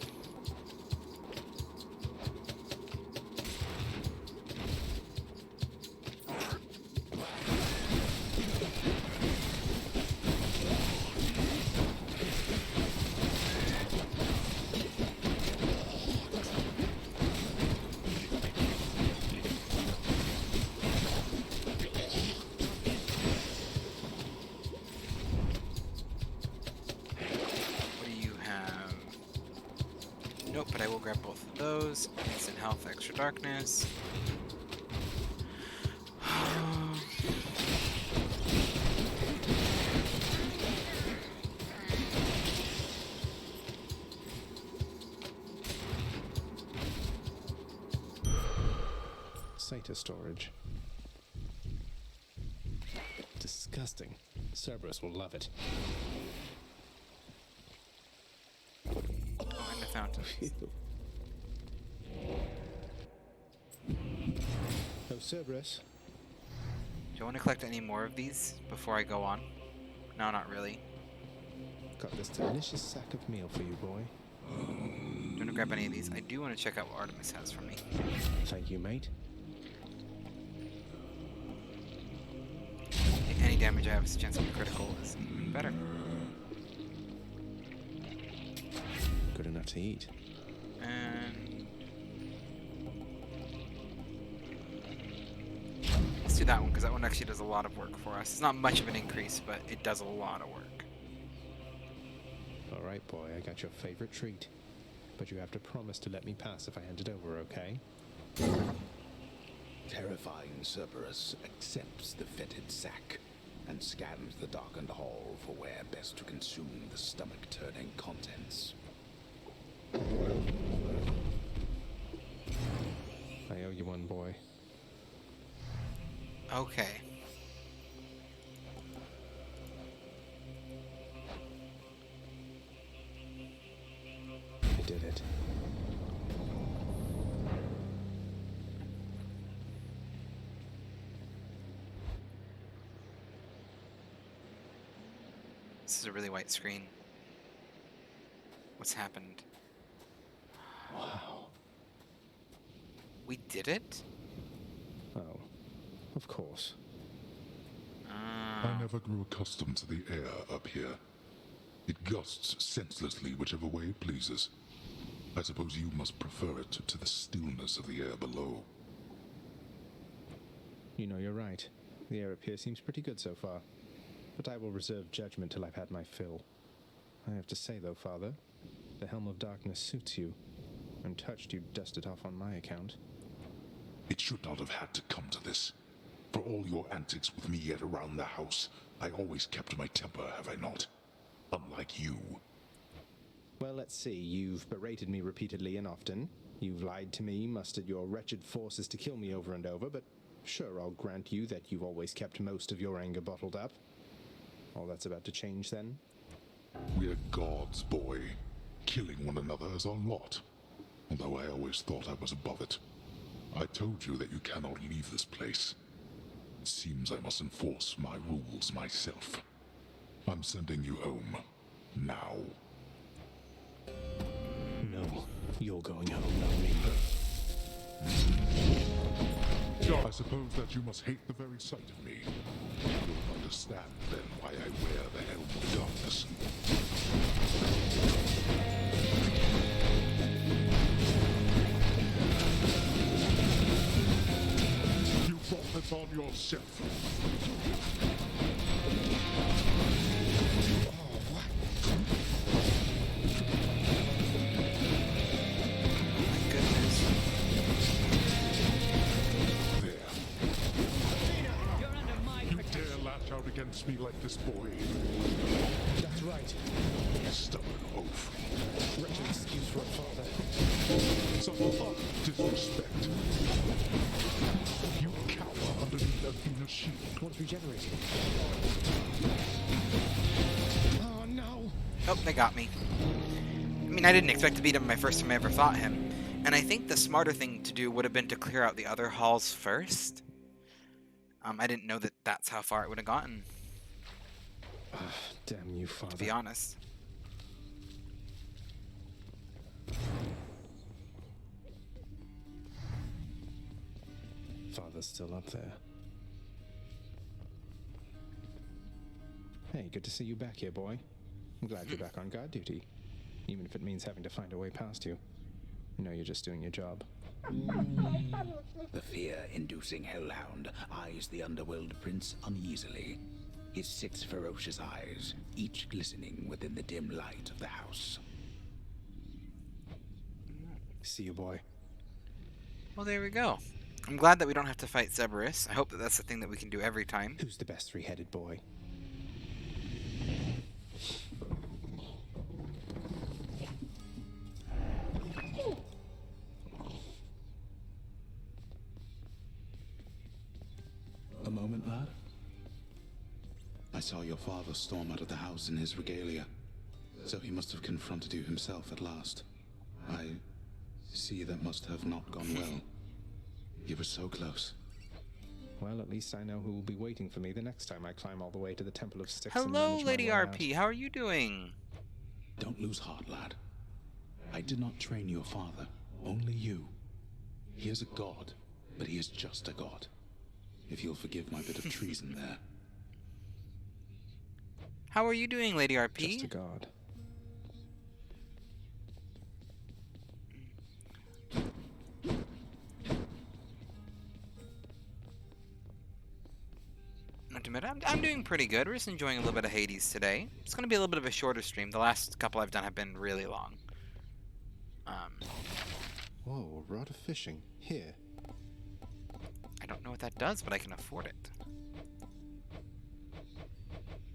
S1: What do you have? Nope, but I will grab both of those. Instant health, extra darkness.
S5: SATA storage. Disgusting. Cerberus will love it.
S1: Oh, and the fountain.
S5: Oh, Cerberus.
S1: Do you want to collect any more of these before I go on? No, not really.
S5: Got this delicious sack of meal for you, boy.
S1: Do you want to grab any of these? I do want to check out what Artemis has for me.
S5: Thank you, mate.
S1: Any damage I have is a chance to be critical is even better.
S5: Good enough to eat.
S1: And let's do that one because that one actually does a lot of work for us. It's not much of an increase, but it does a lot of work.
S5: All right, boy, I got your favorite treat. But you have to promise to let me pass if I hand it over, okay?
S11: Terrifying Cerberus accepts the fetid sack and scans the darkened hall for where best to consume the stomach-turning contents.
S5: I owe you one, boy.
S1: Okay.
S5: I did it.
S1: This is a really white screen. What's happened?
S5: Wow.
S1: We did it?
S5: Oh, of course.
S3: I never grew accustomed to the air up here. It gusts senselessly whichever way it pleases. I suppose you must prefer it to the stillness of the air below.
S5: You know, you're right. The air up here seems pretty good so far. But I will reserve judgment till I've had my fill. I have to say, though, Father, the Helm of Darkness suits you. I'm touched you dust it off on my account.
S3: It should not have had to come to this. For all your antics with me yet around the house, I always kept my temper, have I not? Unlike you.
S5: Well, let's see. You've berated me repeatedly and often. You've lied to me, mustered your wretched forces to kill me over and over, but sure, I'll grant you that you've always kept most of your anger bottled up. All that's about to change, then?
S3: We're gods, boy. Killing one another is our lot. Although I always thought I was above it. I told you that you cannot leave this place. It seems I must enforce my rules myself. I'm sending you home. Now.
S5: No, you're going home, not me.
S3: I suppose that you must hate the very sight of me. You'll understand then why I wear the Helm of Darkness. You brought this on yourself. against me like this, boy?
S5: That's right.
S3: Stubborn oaf.
S5: Wretched excuse for a father.
S3: Some disrespect. You cower underneath Athena's shield.
S5: What's regenerating? Oh no!
S1: Oh, they got me. I mean, I didn't expect to beat him my first time I ever fought him. And I think the smarter thing to do would have been to clear out the other halls first. I didn't know that that's how far it would have gotten,
S5: Damn you, father.
S1: to be honest.
S5: Father's still up there. Hey, good to see you back here, boy. I'm glad you're back on guard duty. Even if it means having to find a way past you. You know you're just doing your job.
S11: The fear-inducing hellhound eyes the underworld prince uneasily. His 6 ferocious eyes, each glistening within the dim light of the house.
S5: See you, boy.
S1: Well, there we go. I'm glad that we don't have to fight Cerberus. I hope that that's the thing that we can do every time.
S5: Who's the best three-headed boy?
S12: A moment, lad. I saw your father storm out of the house in his regalia, so he must have confronted you himself at last. I see that must have not gone well. You were so close.
S5: Well, at least I know who will be waiting for me the next time I climb all the way to the Temple of Styx.
S1: Hello,
S5: and
S1: Lady
S5: manage my way
S1: RP. How are you doing?
S12: Don't lose heart, lad. I did not train your father, only you. He is a god, but he is just a god. If you'll forgive my bit of treason there.
S1: How are you doing, Lady RP?
S5: Just a god.
S1: Not to admit, I'm doing pretty good. We're just enjoying a little bit of Hades today. It's going to be a little bit of a shorter stream. The last couple I've done have been really long.
S5: Whoa, a rod of fishing. Here.
S1: I don't know what that does, but I can afford it.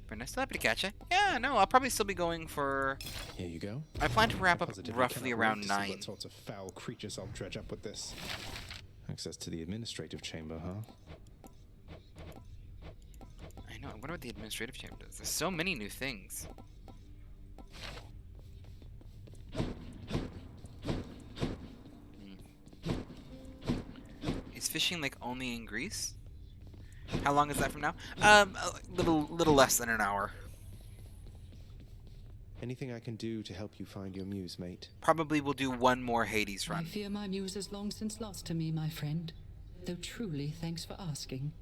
S1: Very nice. Still happy to catch it. Yeah, no, I'll probably still be going for...
S5: Here you go.
S1: I plan to wrap up
S5: Positively
S1: roughly
S5: cannot
S1: around
S5: wait to see
S1: 9.
S5: What sorts of foul creatures I'll dredge up with this. Access to the administrative chamber, huh?
S1: I know. I wonder what the administrative chamber does. There's so many new things. Is fishing like only in Greece? How long is that from now? A little less than an hour.
S5: Anything I can do to help you find your muse, mate?
S1: Probably we'll do one more Hades
S7: I
S1: run.
S7: fear my muse is long since lost to me, my friend. Though truly, thanks for asking.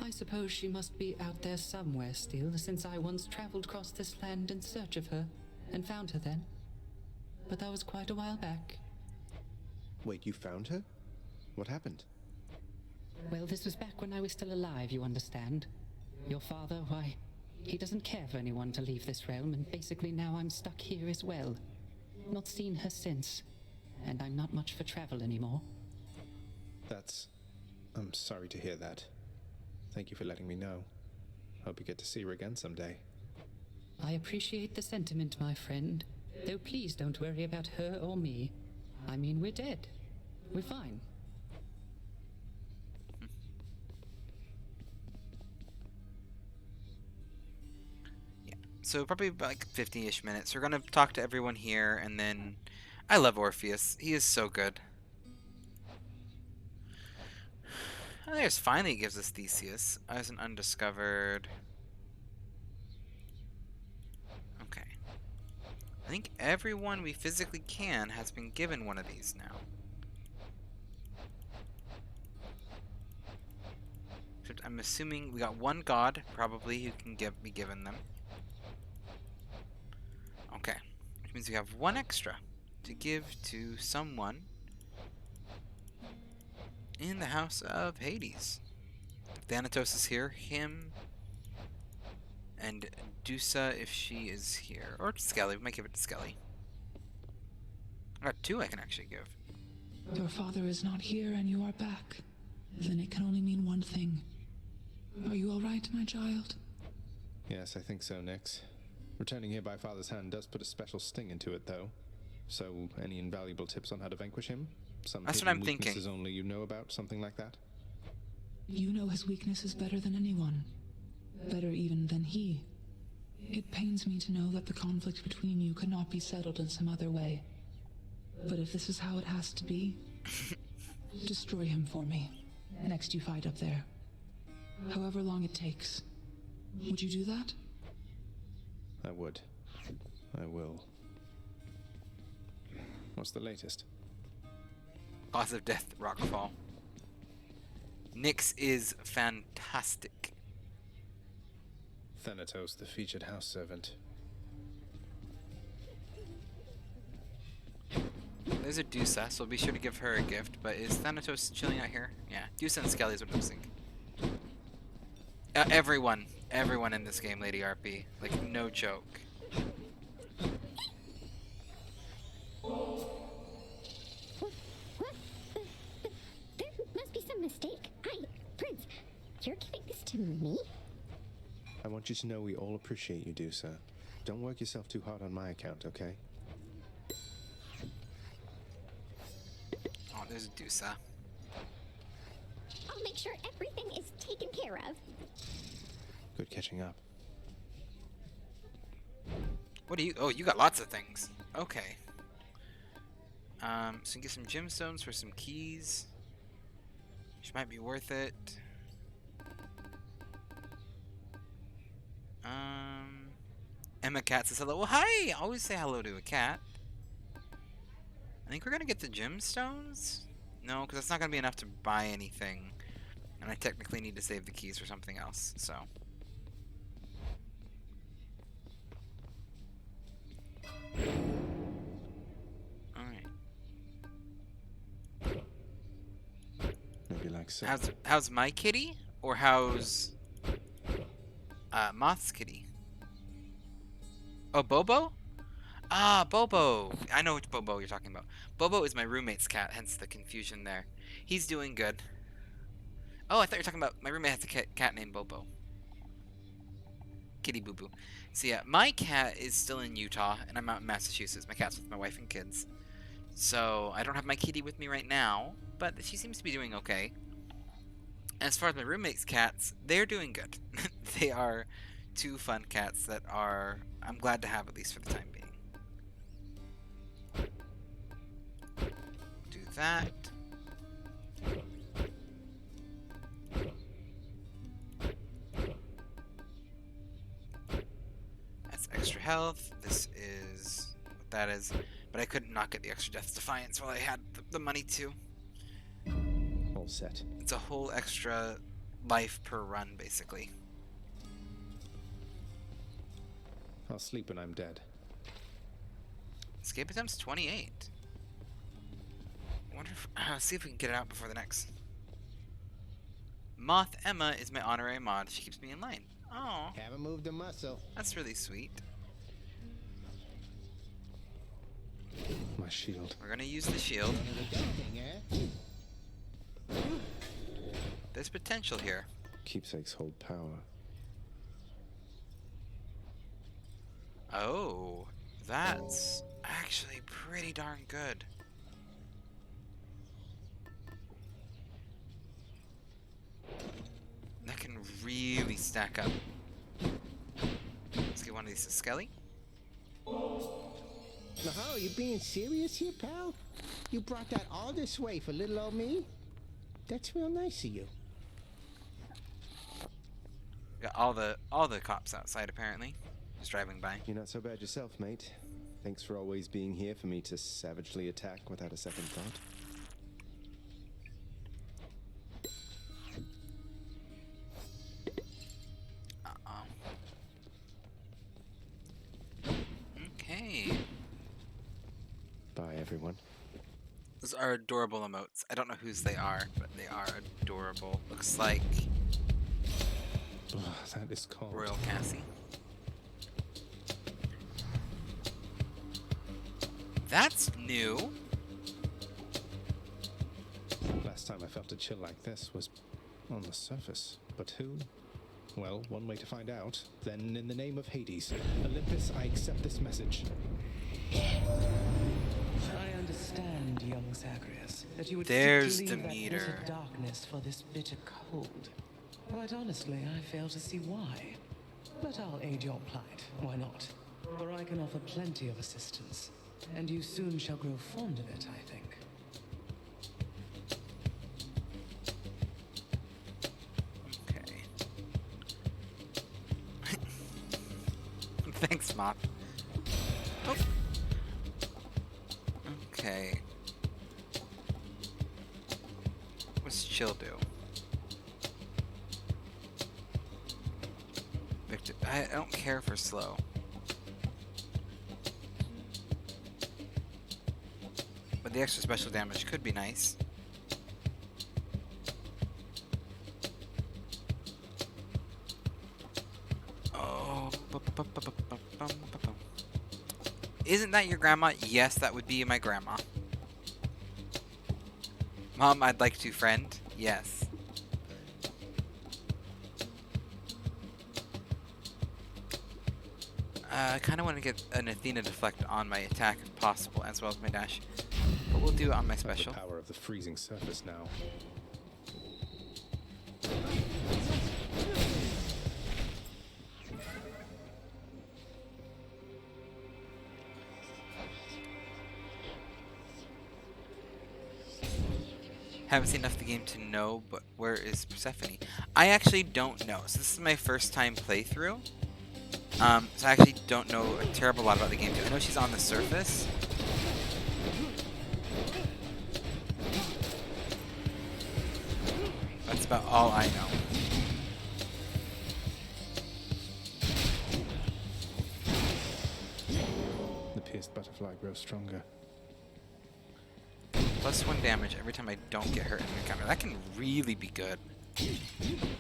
S7: I suppose she must be out there somewhere still, since I once traveled across this land in search of her, and found her then. But that was quite a while back.
S5: Wait, you found her? What happened?
S7: Well, this was back when I was still alive, you understand. Your father, why, he doesn't care for anyone to leave this realm, and basically now I'm stuck here as well. Not seen her since, and I'm not much for travel anymore.
S5: I'm sorry to hear that. Thank you for letting me know. Hope you get to see her again someday.
S7: I appreciate the sentiment, my friend. Though please don't worry about her or me. I mean, we're dead. We're fine.
S1: So probably like 50-ish minutes. We're gonna talk to everyone here, and then I love Orpheus. He is so good. And there's finally gives us Theseus as an undiscovered. Okay. I think everyone we physically can has been given one of these now. Except I'm assuming we got one god probably who can be given them. Okay, which means we have one extra to give to someone in the House of Hades. Thanatos is here, him, and Dusa if she is here. Or Skelly, we might give it to Skelly. I got 2 I can actually give.
S8: Your father is not here and you are back. Then it can only mean one thing. Are you all right, my child?
S5: Yes, I think so, Nyx. Returning here by Father's hand does put a special sting into it, though. So, any invaluable tips on how to vanquish him? Some
S1: That's what
S5: hidden
S1: I'm thinking.
S5: weaknesses only you know about, something like that?
S8: You know his weaknesses better than anyone. Better even than he. It pains me to know that the conflict between you could not be settled in some other way. But if this is how it has to be, destroy him for me. Next you fight up there. However long it takes. Would you do that?
S5: I would. I will. What's the latest?
S1: Cause of death, Rockfall. Nyx is fantastic.
S5: Thanatos, the featured house servant.
S1: There's a Dusa, so be sure to give her a gift. But is Thanatos chilling out here? Yeah, Dusa and Skelly is what I'm thinking. Everyone in this game, Lady RP, like no joke.
S13: There must be some mistake. Prince, you're giving this to me?
S5: I want you to know we all appreciate you, Dusa. Don't work yourself too hard on my account, okay?
S1: Oh, there's a Dusa.
S13: I'll make sure everything is taken care of.
S5: Good catching up.
S1: What do you? Oh, you got lots of things. Okay. So you can get some gemstones for some keys, which might be worth it. Emma Cat says hello. Well, hi! Always say hello to a cat. I think we're gonna get the gemstones? No, because that's not gonna be enough to buy anything. And I technically need to save the keys for something else, so. Alright.
S5: Maybe like so.
S1: How's my kitty? Or how's Moth's kitty? Oh, Bobo? Ah, Bobo. I know which Bobo you're talking about. Bobo is my roommate's cat, hence the confusion there. He's doing good. Oh, I thought you were talking about my roommate has a cat named Bobo. Kitty Boo Boo. So yeah, my cat is still in Utah, and I'm out in Massachusetts. My cat's with my wife and kids. So I don't have my kitty with me right now, but she seems to be doing okay. As far as my roommate's cats, they're doing good. They are two fun cats that are I'm glad to have, at least for the time being. Do that. That's extra health. This is what that is. But I couldn't not get the extra Death's Defiance while I had the money to.
S5: All set.
S1: It's a whole extra life per run, basically.
S5: I'll sleep when I'm dead.
S1: Escape attempts 28. I wonder if see if we can get it out before the next. Moth Emma is my honorary mod. She keeps me in line. Oh,
S2: Haven't moved a muscle.
S1: that's really sweet.
S5: My shield.
S1: We're gonna use the shield.
S2: Thing, eh?
S1: There's potential here.
S5: Keepsakes hold power.
S1: Oh, that's actually pretty darn good. That can really stack up. Let's get one of these to Skelly.
S2: Now, you being serious here, pal? You brought that all this way for little old me? That's real nice of you.
S1: Got all the cops outside apparently. Just driving by.
S5: You're not so bad yourself, mate. Thanks for always being here for me to savagely attack without a second thought.
S1: Okay.
S5: Bye, everyone.
S1: Those are adorable emotes. I don't know whose they are, but they are adorable. Looks like
S5: That is called
S1: Royal Cassie. That's new.
S5: Last time I felt a chill like this was on the surface. But who Well, one way to find out. Then, in the name of Hades, Olympus, I accept this message.
S14: I understand, young Zagreus, that you would
S1: There's
S14: seek to leave
S1: Demeter.
S14: that bitter darkness for this bitter cold. Quite honestly, I fail to see why. But I'll aid your plight. Why not? For I can offer plenty of assistance, and you soon shall grow fond of it, I think.
S1: Thanks, Mop. Oh. Okay. What's Chill do? Victor, I don't care for slow. But the extra special damage could be nice. Isn't that your grandma? Yes, that would be my grandma. Mom, I'd like to friend. Yes. I kind of want to get an Athena deflect on my attack if possible, as well as my dash. But we'll do it on my special.
S5: The power of the freezing surface now.
S1: Haven't seen enough of the game to know, but where is Persephone? I actually don't know. So this is my first time playthrough. So I actually don't know a terrible lot about the game too. I know she's on the surface. That's about all I know.
S5: The pierced butterfly grows stronger.
S1: +1 damage every time I don't get hurt in the encounter. That can really be good.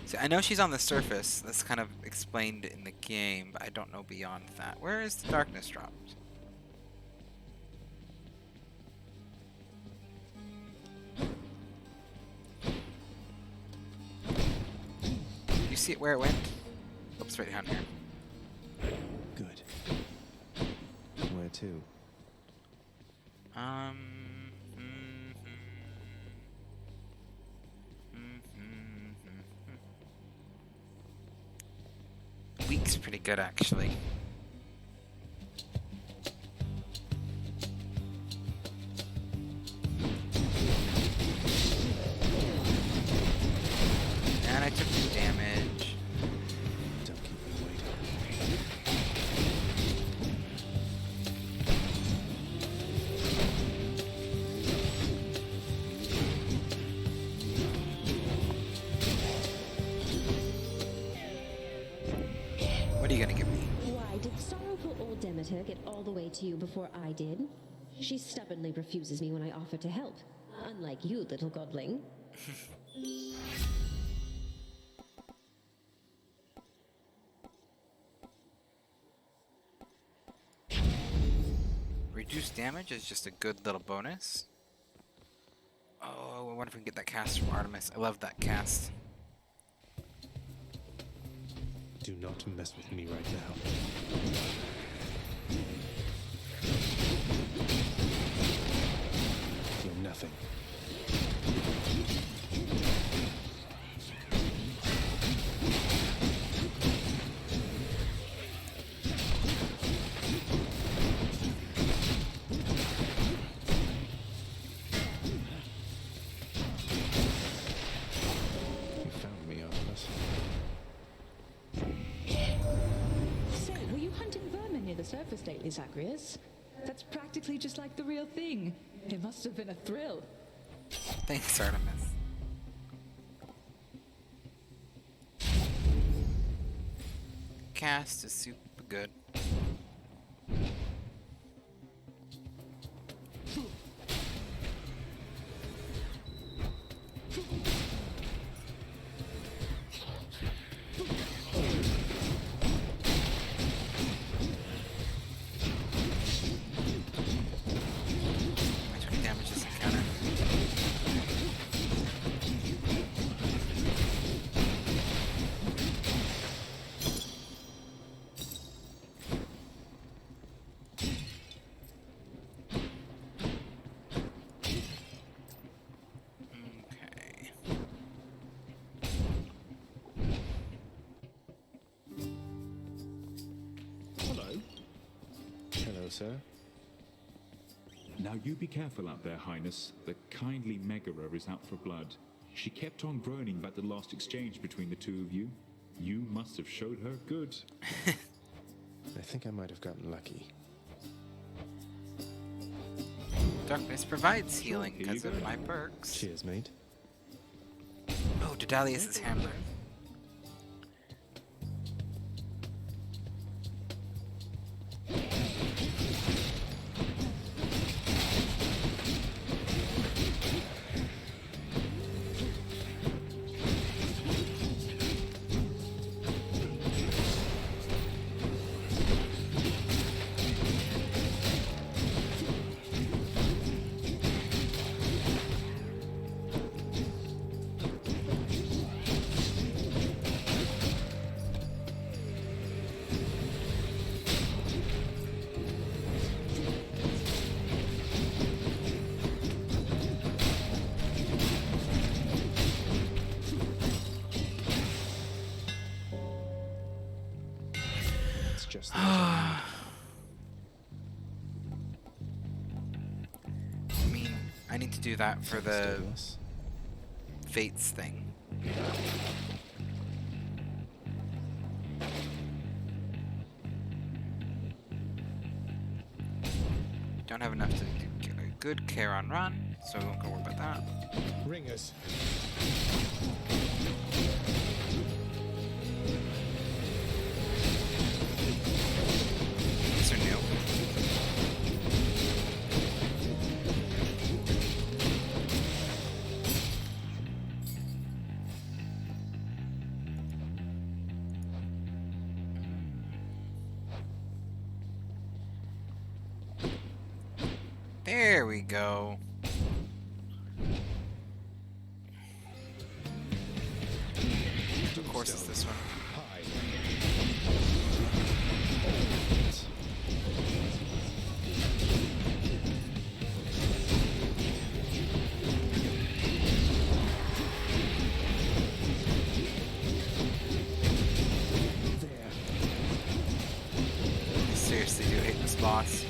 S1: See, I know she's on the surface. That's kind of explained in the game, but I don't know beyond that. Where is the darkness dropped? You see it where it went? Oops, right down here.
S9: Good. Where to?
S1: Weak's pretty good, actually. And I took the damage.
S5: Don't keep me waiting.
S1: What are you gonna give me?
S15: Why, did sorrowful old Demeter get all the way to you before I did? She stubbornly refuses me when I offer to help. Unlike you, little godling.
S1: Reduced damage is just a good little bonus. Oh, I wonder if we can get that cast from Artemis. I love that cast.
S5: Do not mess with me right now. You're nothing. You found me, Artemis.
S8: So, were you hunting vermin near the surface lately, Zagreus? That's practically just like the real thing. It must have been a thrill.
S1: Thanks, Artemis. Cast is super good. I took damage this encounter.
S5: sir.
S16: Now you be careful out there, Highness. The kindly Megara is out for blood. She kept on groaning about the last exchange between the two of you. You must have showed her good.
S5: I think I might have gotten lucky.
S1: Darkness provides healing
S16: Here you
S1: because of
S16: go.
S1: my perks.
S5: Cheers, mate.
S1: Oh, Daedalus' hammer.
S5: It's just the measure.
S1: I mean, I need to do that for the Fates thing. Don't have enough to get a good Charon run, so we won't go worry about that.
S5: Ringers.
S1: These are new. There we go. Of course it's this one. I seriously do hate this boss.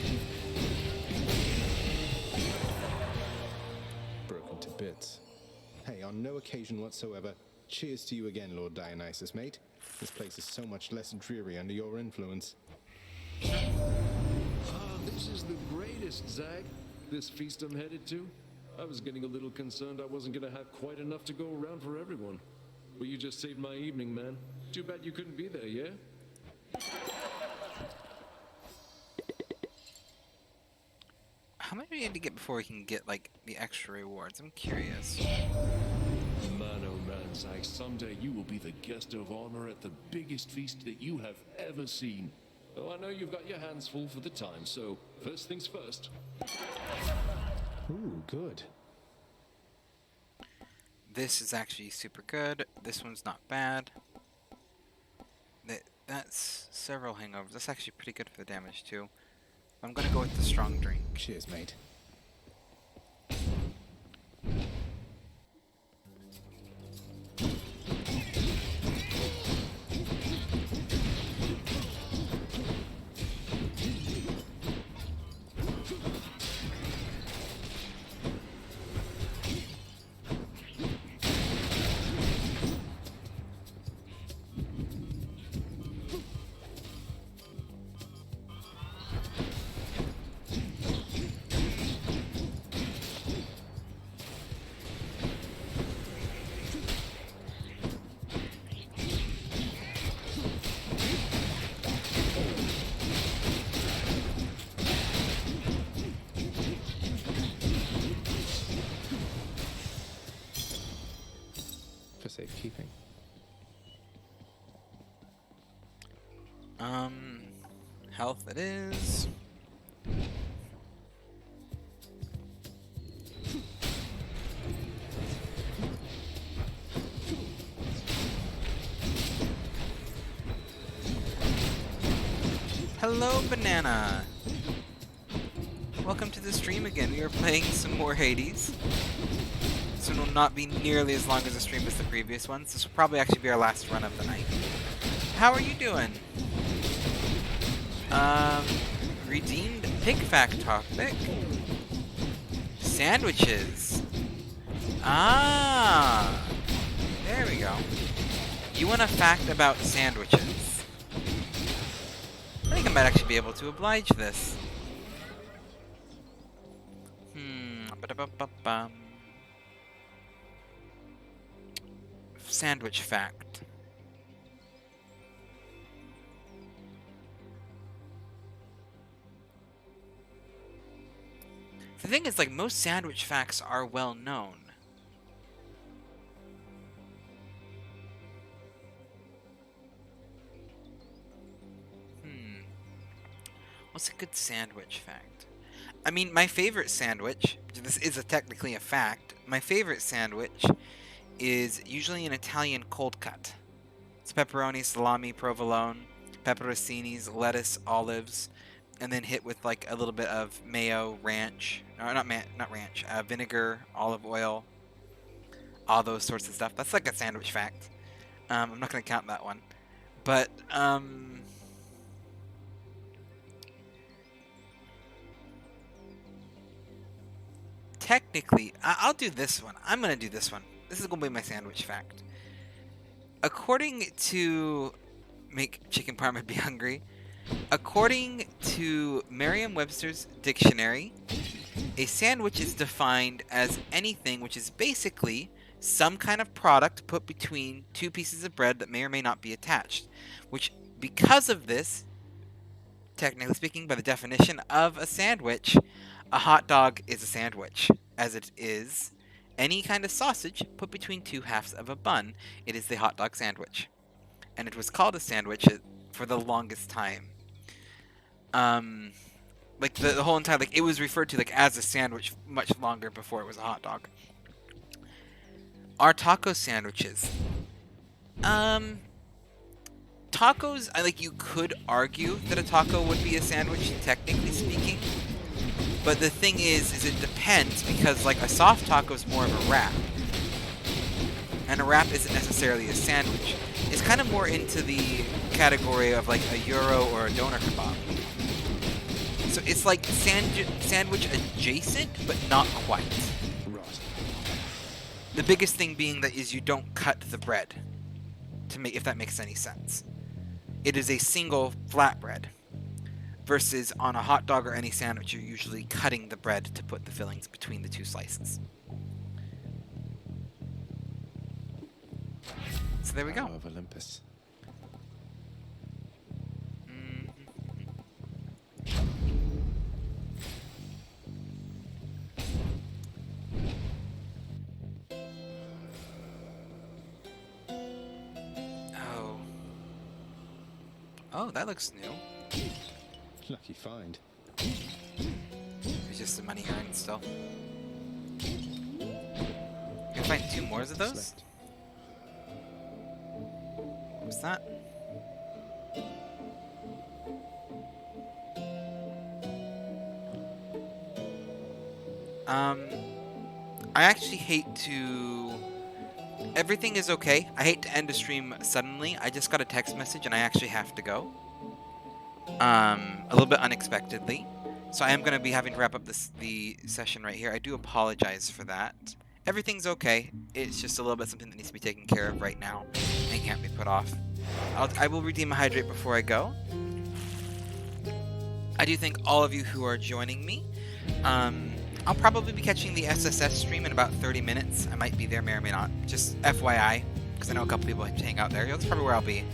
S5: Broken to bits. Hey, on no occasion whatsoever, cheers to you again, Lord Dionysus, mate. This place is so much less dreary under your influence.
S4: This is the greatest, Zag. This feast I'm headed to. I was getting a little concerned I wasn't going to have quite enough to go around for everyone. Well, you just saved my evening, man. Too bad you couldn't be there, yeah?
S1: How many do we need to get before we can get, like, the extra rewards? I'm curious.
S4: Man, oh man, Zag, someday you will be the guest of honor at the biggest feast that you have ever seen. Oh, I know you've got your hands full for the time, so first things first.
S5: Ooh, good.
S1: This is actually super good. This one's not bad. That's several hangovers. That's actually pretty good for the damage, too. I'm gonna go with the strong drink.
S5: Cheers, mate. For safekeeping.
S1: Health it is. Hello, Banana! Welcome to the stream again. We are playing some more Hades. This one will not be nearly as long as the stream as the previous ones. This will probably actually be our last run of the night. How are you doing? Redeemed Pig fact topic. Sandwiches. Ah! There we go. You want a fact about sandwiches. I think I might actually be able to oblige this. Ba-da-ba-ba-bum. Sandwich fact. The thing is, like, most sandwich facts are well known. What's a good sandwich fact? I mean, my favorite sandwich, this is technically a fact, my favorite sandwich is usually an Italian cold cut. It's pepperoni, salami, provolone, pepperoncinis, lettuce, olives, and then hit with like a little bit of mayo, ranch, or not ranch, vinegar, olive oil, all those sorts of stuff. That's like a sandwich fact. I'm not going to count that one. But, technically, I'll do this one. I'm going to do this one. This is going to be my sandwich fact. According to Make Chicken Parma Be Hungry, according to Merriam-Webster's dictionary, a sandwich is defined as anything which is basically some kind of product put between two pieces of bread that may or may not be attached. Which, because of this, technically speaking, by the definition of a sandwich, a hot dog is a sandwich, as it is any kind of sausage put between two halves of a bun. It is the hot dog sandwich. And it was called a sandwich for the longest time. Like the whole entire, like, it was referred to like as a sandwich much longer before it was a hot dog. Are taco sandwiches? Tacos, like, you could argue that a taco would be a sandwich, technically speaking. But the thing is it depends, because like a soft taco is more of a wrap. And a wrap isn't necessarily a sandwich. It's kind of more into the category of like a gyro or a doner kebab. So it's like sandwich adjacent, but not quite.
S5: Right.
S1: The biggest thing being that is you don't cut the bread, to make, if that makes any sense. It is a single flatbread. Versus on a hot dog or any sandwich, you're usually cutting the bread to put the fillings between the two slices. So there we go.
S5: Power of Olympus.
S1: Oh, that looks new.
S5: Lucky find.
S1: It's just the money earned still. You can find 2 more of those? What's that? I actually hate to... Everything is okay. I hate to end a stream suddenly. I just got a text message and I actually have to go. A little bit unexpectedly. So I am going to be having to wrap up the session right here. I do apologize for that. Everything's okay. It's just a little bit something that needs to be taken care of right now and can't be put off. I will redeem a hydrate before I go. I do thank all of you who are joining me. I'll probably be catching the SSS stream in about 30 minutes. I might be there, may or may not. Just FYI, because I know a couple people hang out there. That's probably where I'll be,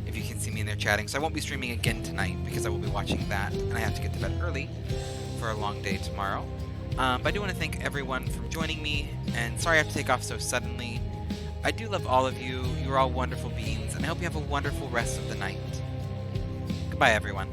S1: if you can see me in there chatting. So I won't be streaming again tonight, because I will be watching that, and I have to get to bed early for a long day tomorrow. But I do want to thank everyone for joining me, and sorry I have to take off so suddenly. I do love all of you. You're all wonderful beings, and I hope you have a wonderful rest of the night. Goodbye, everyone.